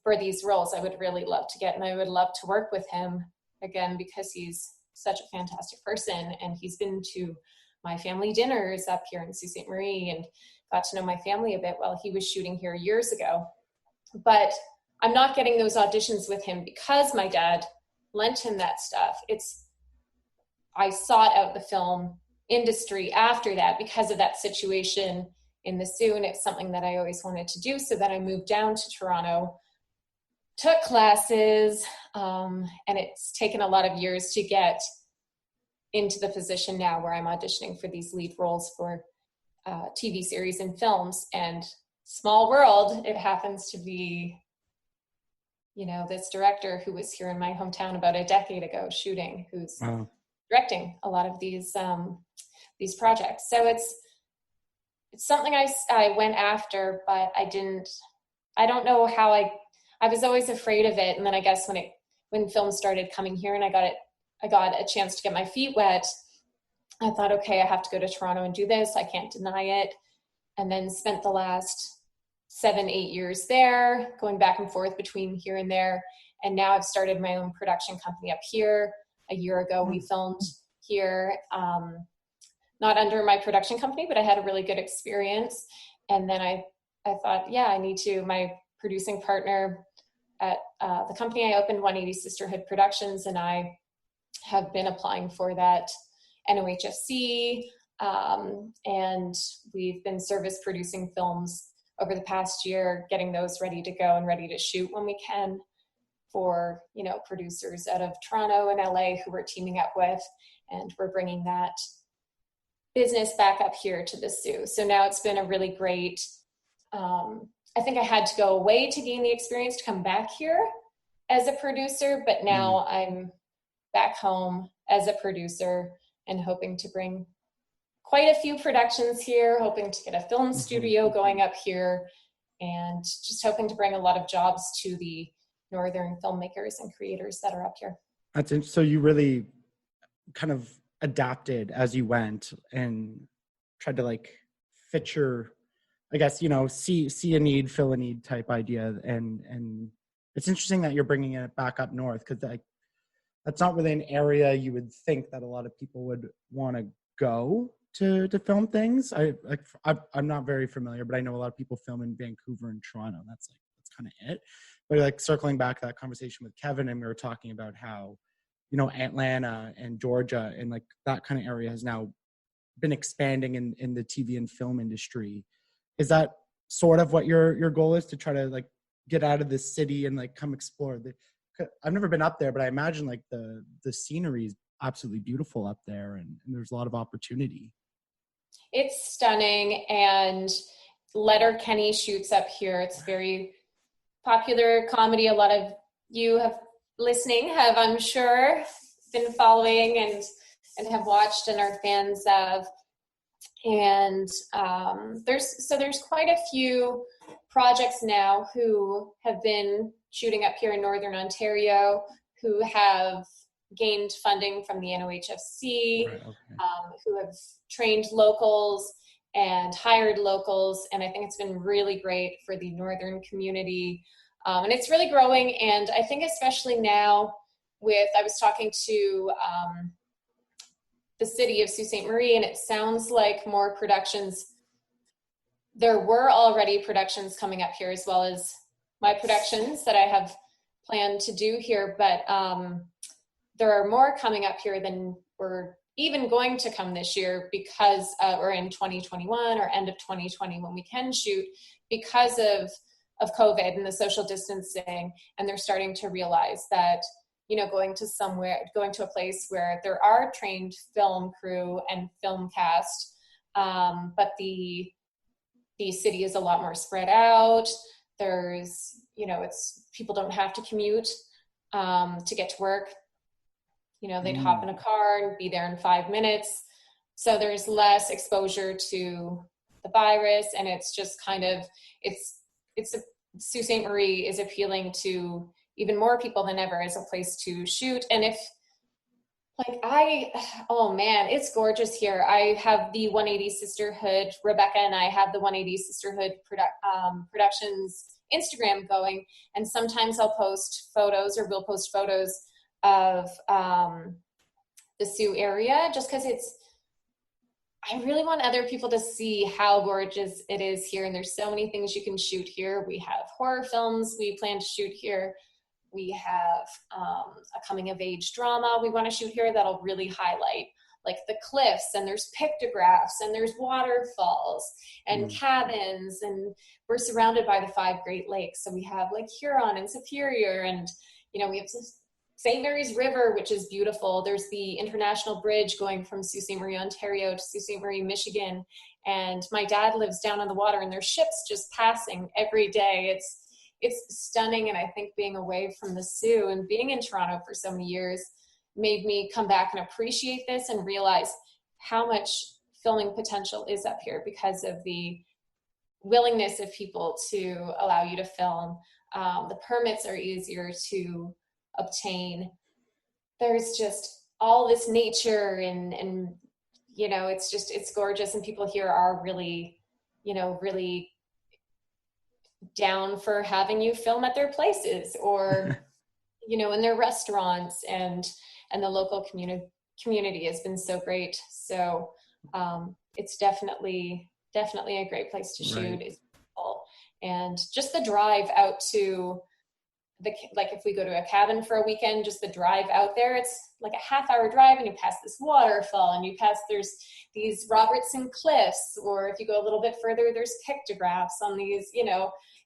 for these roles. I would really love to get, and I would love to work with him again, because he's such a fantastic person, and he's been to my family dinners up here in Sault Ste. Marie and got to know my family a bit while he was shooting here years ago. But I'm not getting those auditions with him because my dad lent him that stuff. I sought out the film industry after that because of that situation in the Soo, and it's something that I always wanted to do. So then I moved down to Toronto, took classes, and it's taken a lot of years to get into the position now where I'm auditioning for these lead roles for TV series and films. And small world, it happens to be, this director who was here in my hometown about a decade ago shooting, who's directing a lot of these projects. So it's something I went after, but I don't know how I was always afraid of it. And then I guess when film started coming here and I got a chance to get my feet wet, I thought, okay, I have to go to Toronto and do this. I can't deny it. And then spent the last 7-8 years there, going back and forth between here and there. And now I've started my own production company up here. A year ago, we filmed here, not under my production company, but I had a really good experience. And then I thought, my producing partner at the company I opened, 180 Sisterhood Productions, and I have been applying for that NOHFC, and we've been service producing films over the past year, getting those ready to go and ready to shoot when we can for, producers out of Toronto and LA who we're teaming up with, and we're bringing that business back up here to the Sioux. So now it's been a really great, I think I had to go away to gain the experience to come back here as a producer, but now I'm back home as a producer and hoping to bring quite a few productions here, hoping to get a film studio going up here, and just hoping to bring a lot of jobs to the northern filmmakers and creators that are up here. So you really kind of adapted as you went and tried to like fit your, I guess, see a need, fill a need type idea. And it's interesting that you're bringing it back up north, because that's not really an area you would think that a lot of people would want to go to film things. I'm not very familiar, but I know a lot of people film in Vancouver and Toronto. That's kind of it. But like circling back to that conversation with Kevin, and we were talking about how, Atlanta and Georgia and like that kind of area has now been expanding in the TV and film industry. Is that sort of what your goal is, to try to like get out of the city and like come explore? I've never been up there, but I imagine like the scenery is absolutely beautiful up there, and there's a lot of opportunity. It's stunning, and Letterkenny shoots up here. It's very popular comedy. A lot of you have, I'm sure, been following and have watched and are fans of. And there's quite a few projects now who have been shooting up here in Northern Ontario, who have gained funding from the NOHFC, Right, okay. Who have trained locals and hired locals. And I think it's been really great for the Northern community. And it's really growing. And I think especially now I was talking to the city of Sault Ste. Marie, and it sounds like more productions. There were already productions coming up here, as well as my productions that I have planned to do here, but there are more coming up here than were even going to come this year, because or in 2021 or end of 2020 when we can shoot, because of COVID and the social distancing. And they're starting to realize that, going to a place where there are trained film crew and film cast, but the city is a lot more spread out. There's, people don't have to commute to get to work. They'd hop in a car and be there in 5 minutes. So there's less exposure to the virus, and it's just kind of, Sault Ste. Marie is appealing to even more people than ever as a place to shoot. And oh man, it's gorgeous here. I have the 180 Sisterhood, Rebecca and I have the 180 Sisterhood Productions Instagram going. And sometimes I'll post photos, or we'll post photos of the Sioux area, just because I really want other people to see how gorgeous it is here. And there's so many things you can shoot here. We have horror films we plan to shoot here. We have a coming of age drama we want to shoot here that'll really highlight like the cliffs, and there's pictographs, and there's waterfalls and cabins, and we're surrounded by the 5 Great Lakes. So we have Lake Huron and Superior, and we have St. Mary's River, which is beautiful. There's the International Bridge going from Sault Ste. Marie, Ontario to Sault Ste. Marie, Michigan. And my dad lives down on the water, and there's ships just passing every day. It's stunning. And I think being away from the Sioux and being in Toronto for so many years made me come back and appreciate this and realize how much filming potential is up here because of the willingness of people to allow you to film. The permits are easier to obtain. There's just all this nature and it's gorgeous, and people here are really really down for having you film at their places or in their restaurants, and the local community has been so great. So it's definitely a great place to shoot. Right. It's beautiful. And just the drive out to like if we go to a cabin for a weekend, just the drive out there, it's like a half-hour drive, and you pass this waterfall, and there's these Robertson cliffs, or if you go a little bit further, there's pictographs on these,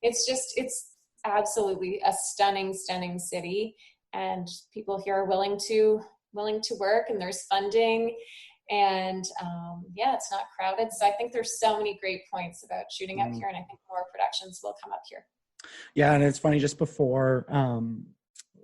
it's absolutely a stunning city, and people here are willing to work, and there's funding, and it's not crowded. So I think there's so many great points about shooting up here, and I think more productions will come up here. Yeah, and it's funny, just before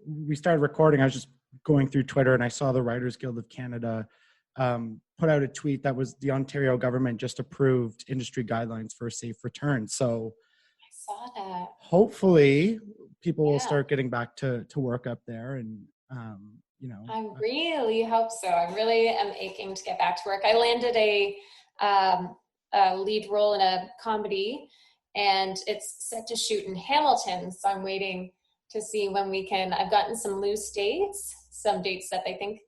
we started recording, I was just going through Twitter, and I saw the Writers Guild of Canada put out a tweet that was the Ontario government just approved industry guidelines for a safe return. So I saw that. Hopefully people will start getting back to work up there, and I really hope so. I really am aching to get back to work. I landed a lead role in a comedy, and it's set to shoot in Hamilton. So I'm waiting to see when we can. I've gotten some loose dates, some dates that they think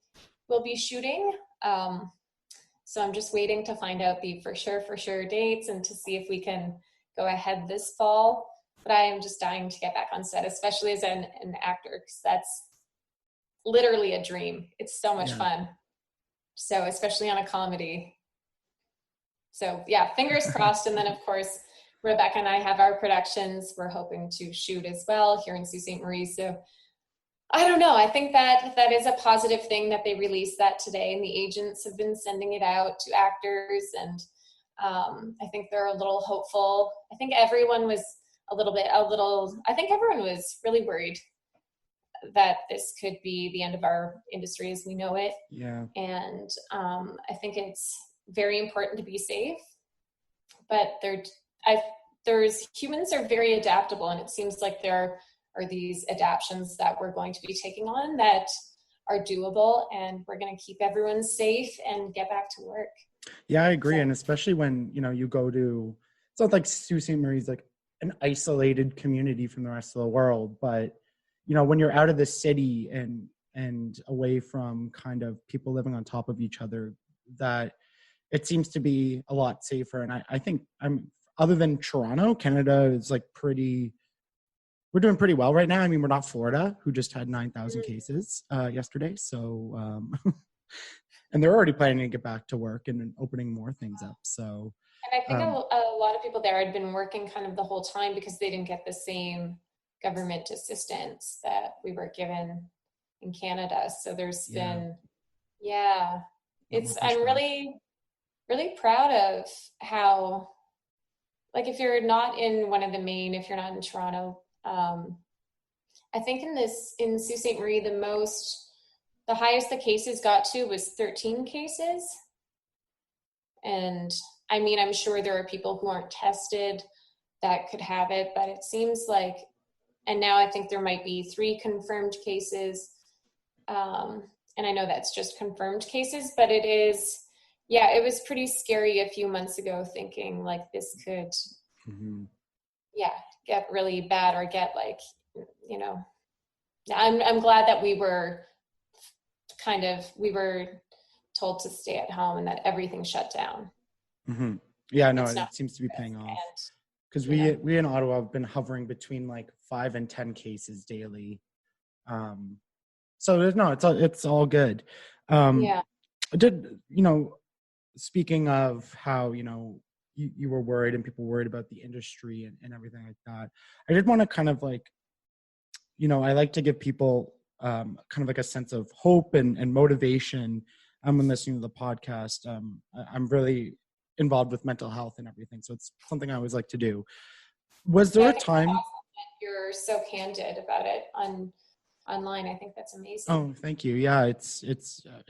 we'll be shooting. So I'm just waiting to find out the for sure dates, and to see if we can go ahead this fall. But I am just dying to get back on set, especially as an actor, because that's literally a dream. It's so much fun. So especially on a comedy. So yeah, fingers crossed. And then of course, Rebecca and I have our productions we're hoping to shoot as well here in Sault Ste. Marie. So I don't know. I think that is a positive thing that they released that today, and the agents have been sending it out to actors, and I think they're a little hopeful. I think everyone was everyone was really worried that this could be the end of our industry as we know it. Yeah. And I think it's very important to be safe, but humans are very adaptable, and it seems like there are these adaptations that we're going to be taking on that are doable, and we're going to keep everyone safe and get back to work. Yeah, I agree. And especially when, you go to, it's not like Sault Ste. Marie is like an isolated community from the rest of the world, but when you're out of the city and away from kind of people living on top of each other, that it seems to be a lot safer. And I think other than Toronto, Canada is like we're doing pretty well right now. I mean, we're not Florida, who just had 9,000 cases yesterday. So, and they're already planning to get back to work and opening more things up. So, and I think a lot of people there had been working kind of the whole time because they didn't get the same government assistance that we were given in Canada. So there's been, I'm really, really proud of how, like, if you're not in one of the main, if you're not in Toronto, I think in Sault Ste. Marie, the highest the cases got to was 13 cases. And I mean, I'm sure there are people who aren't tested that could have it, but it seems like, and now I think there might be 3 confirmed cases. And I know that's just confirmed cases, but it was pretty scary a few months ago thinking like this could, get really bad or get like, I'm glad that we were told to stay at home and that everything shut down. Mm-hmm. Yeah, no, it seems to be paying off. Because we in Ottawa have been hovering between like 5 and 10 cases daily. So it's all good. Speaking of how, you were worried and people were worried about the industry and everything like that, I did want to kind of like, I like to give people kind of like a sense of hope and motivation. When listening to the podcast, I'm really involved with mental health and everything. So it's something I always like to do. Was there a time? You're so candid about it online. I think that's amazing. Oh, thank you. Yeah, it's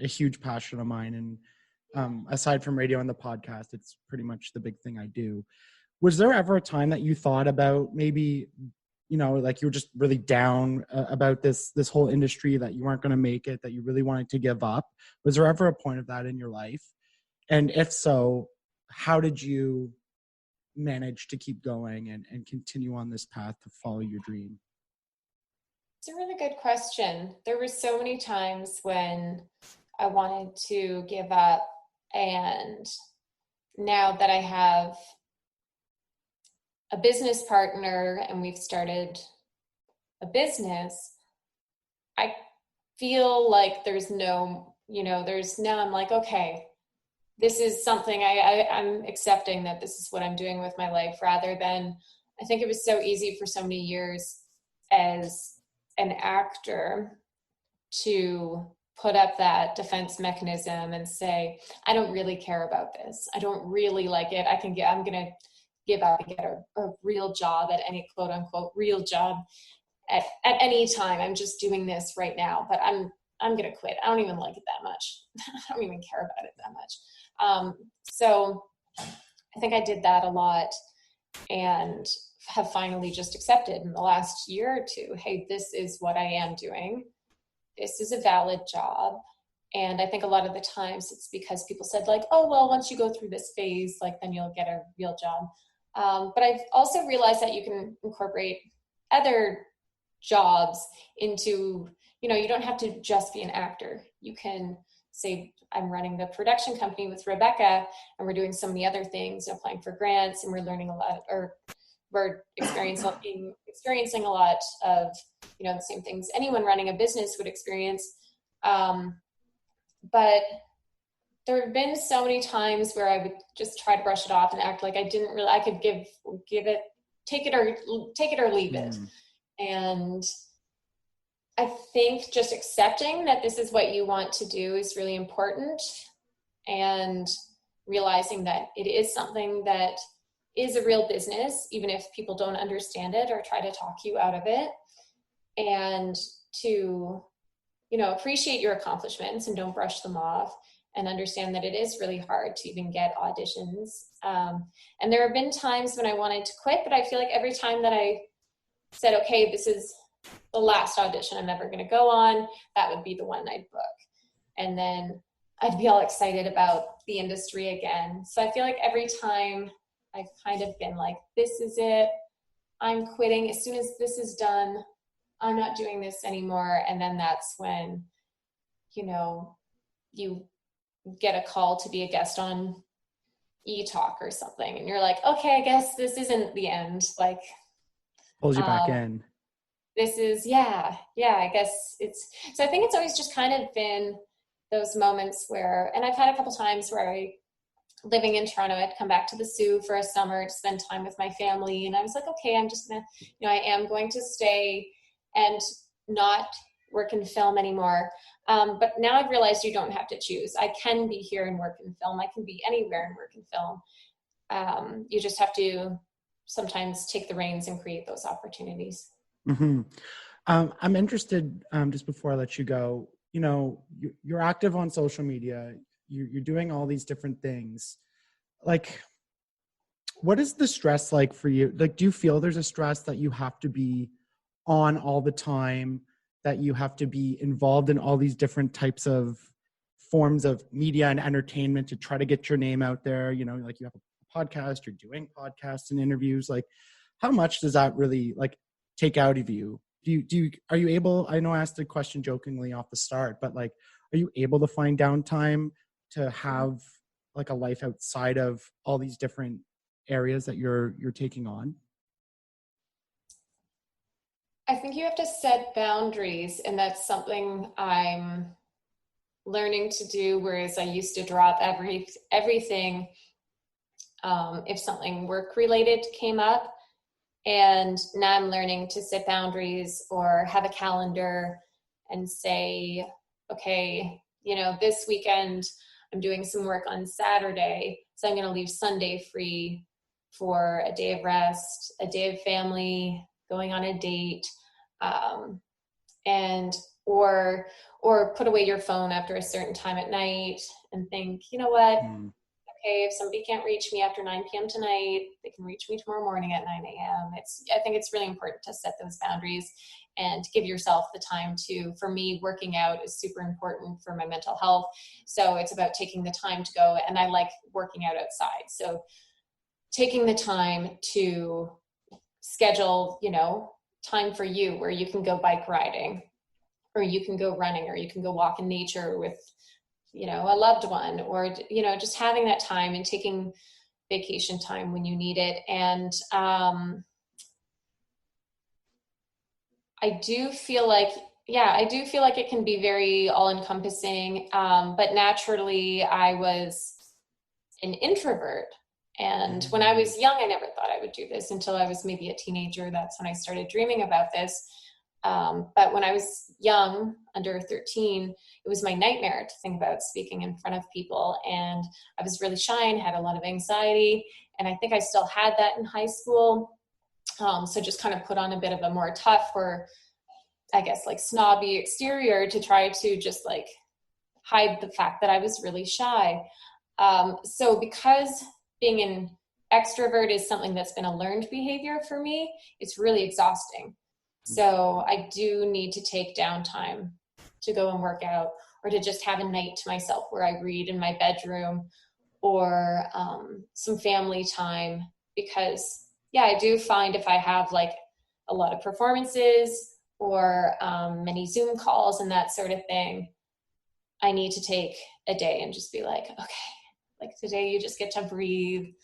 a huge passion of mine. And aside from radio and the podcast, it's pretty much the big thing I do. Was there ever a time that you thought about maybe, like you were just really down about this whole industry, that you weren't going to make it, that you really wanted to give up? Was there ever a point of that in your life? And if so, how did you manage to keep going and continue on this path to follow your dream? It's a really good question. There were so many times when I wanted to give up, and now that I have a business partner and we've started a business, I feel like there's no, now I'm like, okay, this is something I'm accepting that this is what I'm doing with my life, rather than, I think it was so easy for so many years as an actor to put up that defense mechanism and say, I don't really care about this. I don't really like it. I'm going to give up and get a real job at any quote unquote real job at any time. I'm just doing this right now, but I'm going to quit. I don't even like it that much. I don't even care about it that much. So I think I did that a lot, and have finally just accepted in the last year or two, hey, this is what I am doing. This is a valid job. And I think a lot of the times it's because people said like, oh, well, once you go through this phase, like then you'll get a real job. But I've also realized that you can incorporate other jobs into, you don't have to just be an actor. You can say, I'm running the production company with Rebecca, and we're doing so many other things, applying for grants, and we're learning a lot, or we're experiencing a lot of, the same things anyone running a business would experience. But there have been so many times where I would just try to brush it off and act like I didn't really, I could give it, take it or leave it. And I think just accepting that this is what you want to do is really important, and realizing that it is something that is a real business, even if people don't understand it or try to talk you out of it, and to, appreciate your accomplishments and don't brush them off, and understand that it is really hard to even get auditions. And there have been times when I wanted to quit, but I feel like every time that I said, okay, this is the last audition I'm ever going to go on, that would be the one I'd book. And then I'd be all excited about the industry again. So I feel like every time I've kind of been like, this is it, I'm quitting. As soon as this is done, I'm not doing this anymore. And then that's when, you get a call to be a guest on E-Talk or something. And you're like, okay, I guess this isn't the end. Like, Pulls you back in. This is, I guess it's, so I think it's always just kind of been those moments where, and I've had a couple times where living in Toronto, I'd come back to the Soo for a summer to spend time with my family. And I was like, okay, I'm just gonna, I am going to stay and not work in film anymore. But now I've realized you don't have to choose. I can be here and work in film. I can be anywhere and work in film. You just have to sometimes take the reins and create those opportunities. Mm-hmm. I'm interested, just before I let you go, you're active on social media, you're doing all these different things. Like, what is the stress like for you? Like, do you feel there's a stress that you have to be on all the time, that you have to be involved in all these different types of forms of media and entertainment to try to get your name out there? Like you have a podcast, you're doing podcasts and interviews. Like, how much does that really take out of you? Are you able, I know I asked the question jokingly off the start, but like, are you able to find downtime to have like a life outside of all these different areas that you're taking on? I think you have to set boundaries, and that's something I'm learning to do, whereas I used to drop everything if something work related came up. And now I'm learning to set boundaries or have a calendar and say, okay, this weekend I'm doing some work on Saturday, so I'm going to leave Sunday free for a day of rest, a day of family, going on a date, and or put away your phone after a certain time at night and think, you know what? Okay, if somebody can't reach me after 9 p.m. tonight, they can reach me tomorrow morning at 9 a.m. I think it's really important to set those boundaries and give yourself the time to, for me, working out is super important for my mental health. So it's about taking the time to go, and I like working out outside. So taking the time to schedule, time for you where you can go bike riding, or you can go running, or you can go walk in nature with a loved one, or just having that time and taking vacation time when you need it. And I do feel like, yeah, I do feel like it can be very all-encompassing. But naturally, I was an introvert. And when I was young, I never thought I would do this until I was maybe a teenager. That's when I started dreaming about this. But when I was young, under 13, it was my nightmare to think about speaking in front of people. And I was really shy and had a lot of anxiety. And I think I still had that in high school. So just kind of put on a bit of a more tough, or I guess like snobby exterior to try to just like hide the fact that I was really shy. So because being an extrovert is something that's been a learned behavior for me, it's really exhausting. So I do need to take downtime to go and work out, or to just have a night to myself where I read in my bedroom, or some family time. Because yeah, I do find if I have like a lot of performances or many Zoom calls and that sort of thing, I need to take a day and just be like, okay, like today you just get to breathe.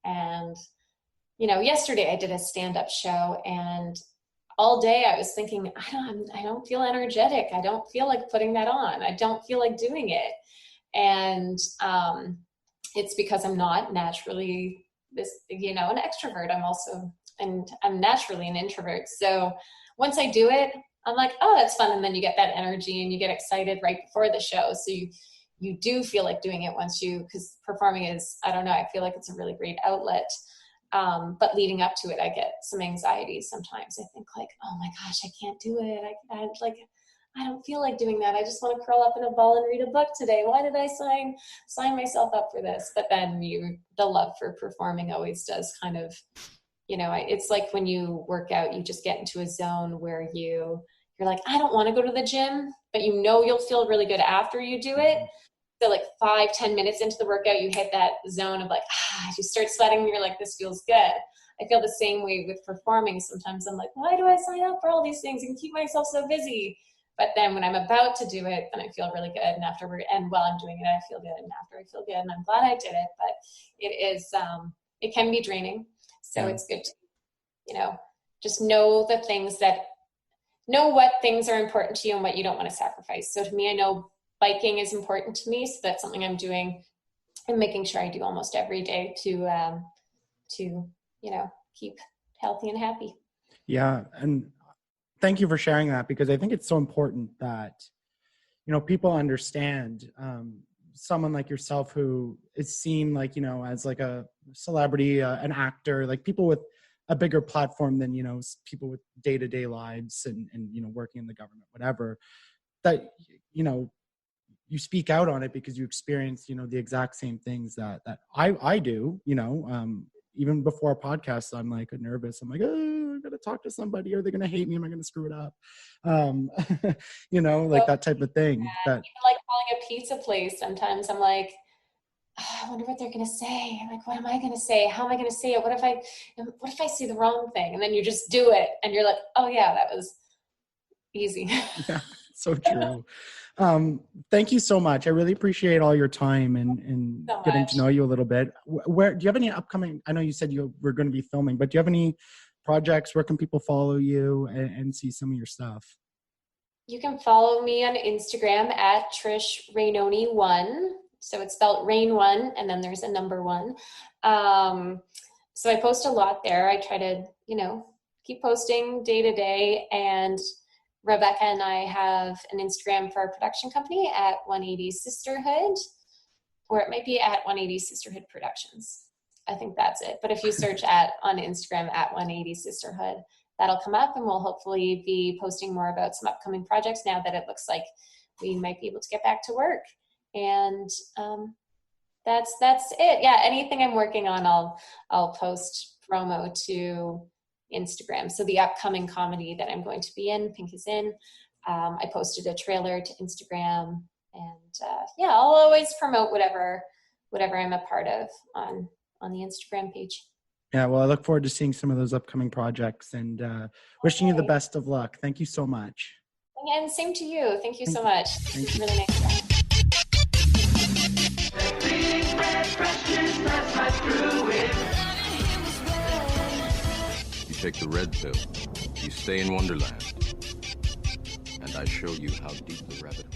And, you know, yesterday I did a stand-up show, and all day I was thinking, I don't feel energetic. I don't feel like putting that on. I don't feel like doing it. And it's because I'm not naturally this, you know, an extrovert. I'm naturally an introvert. So once I do it, I'm like, oh, that's fun. And then you get that energy and you get excited right before the show. So you do feel like doing it because performing is, I don't know, I feel like it's a really great outlet. But leading up to it, I get some anxiety sometimes. I think like, oh my gosh, I can't do it. I don't feel like doing that. I just want to curl up in a ball and read a book today. Why did I sign myself up for this? But then the love for performing always does kind of, you know, it's like when you work out, you just get into a zone where you're like, I don't want to go to the gym, but you know you'll feel really good after you do it. So like 5-10 minutes into the workout, you hit that zone of like, you start sweating and you're like, this feels good. I feel the same way with performing. Sometimes I'm like, why do I sign up for all these things and keep myself so busy? But then when I'm about to do it, then I feel really good. And afterward, and while I'm doing it, I feel good. And after I feel good, and I'm glad I did it. But it is, it can be draining. So it's good to, you know, just know what things are important to you and what you don't want to sacrifice. So to me, I know biking is important to me. So that's something I'm doing and making sure I do almost every day to, you know, keep healthy and happy. Yeah. And thank you for sharing that, because I think it's so important that, you know, people understand someone like yourself who is seen like, you know, as like a celebrity, an actor, like people with a bigger platform than, you know, people with day-to-day lives and, you know, working in the government, whatever, that, you know, you speak out on it because you experience, you know, the exact same things that I do, you know, even before a podcast, I'm like nervous. I'm like, oh, I'm going to talk to somebody. Are they going to hate me? Am I going to screw it up? You know, like that type of thing. That even like calling a pizza place, sometimes I'm like, oh, I wonder what they're going to say. I'm like, what am I going to say? How am I going to say it? What if I say the wrong thing? And then you just do it. And you're like, oh yeah, that was easy. Yeah, so true. Thank you so much. I really appreciate all your time and So getting much. to know you a little bit. Where do you have any upcoming, I know you said you were going to be filming, but do you have any projects? Where can people follow you and see some of your stuff? You can follow me on Instagram at Trish Rainone 1. So it's spelled Rain 1, and then there's a number 1. So I post a lot there. I try to, you know, keep posting day to day. And Rebecca and I have an Instagram for our production company at 180 Sisterhood, or it might be at 180 Sisterhood Productions. I think that's it. But if you search on Instagram at 180 Sisterhood, that'll come up, and we'll hopefully be posting more about some upcoming projects now that it looks like we might be able to get back to work. And that's it. Yeah, anything I'm working on, I'll post promo to Instagram. So the upcoming comedy that I'm going to be in, Pink is In, I posted a trailer to Instagram, and yeah, I'll always promote whatever I'm a part of on the Instagram page. Yeah, well, I look forward to seeing some of those upcoming projects, and wishing you the best of luck. Thank you so much. And same to you. Thank you so much. It's really nice to have You take the red pill. You stay in Wonderland. I show you how deep the rabbit hole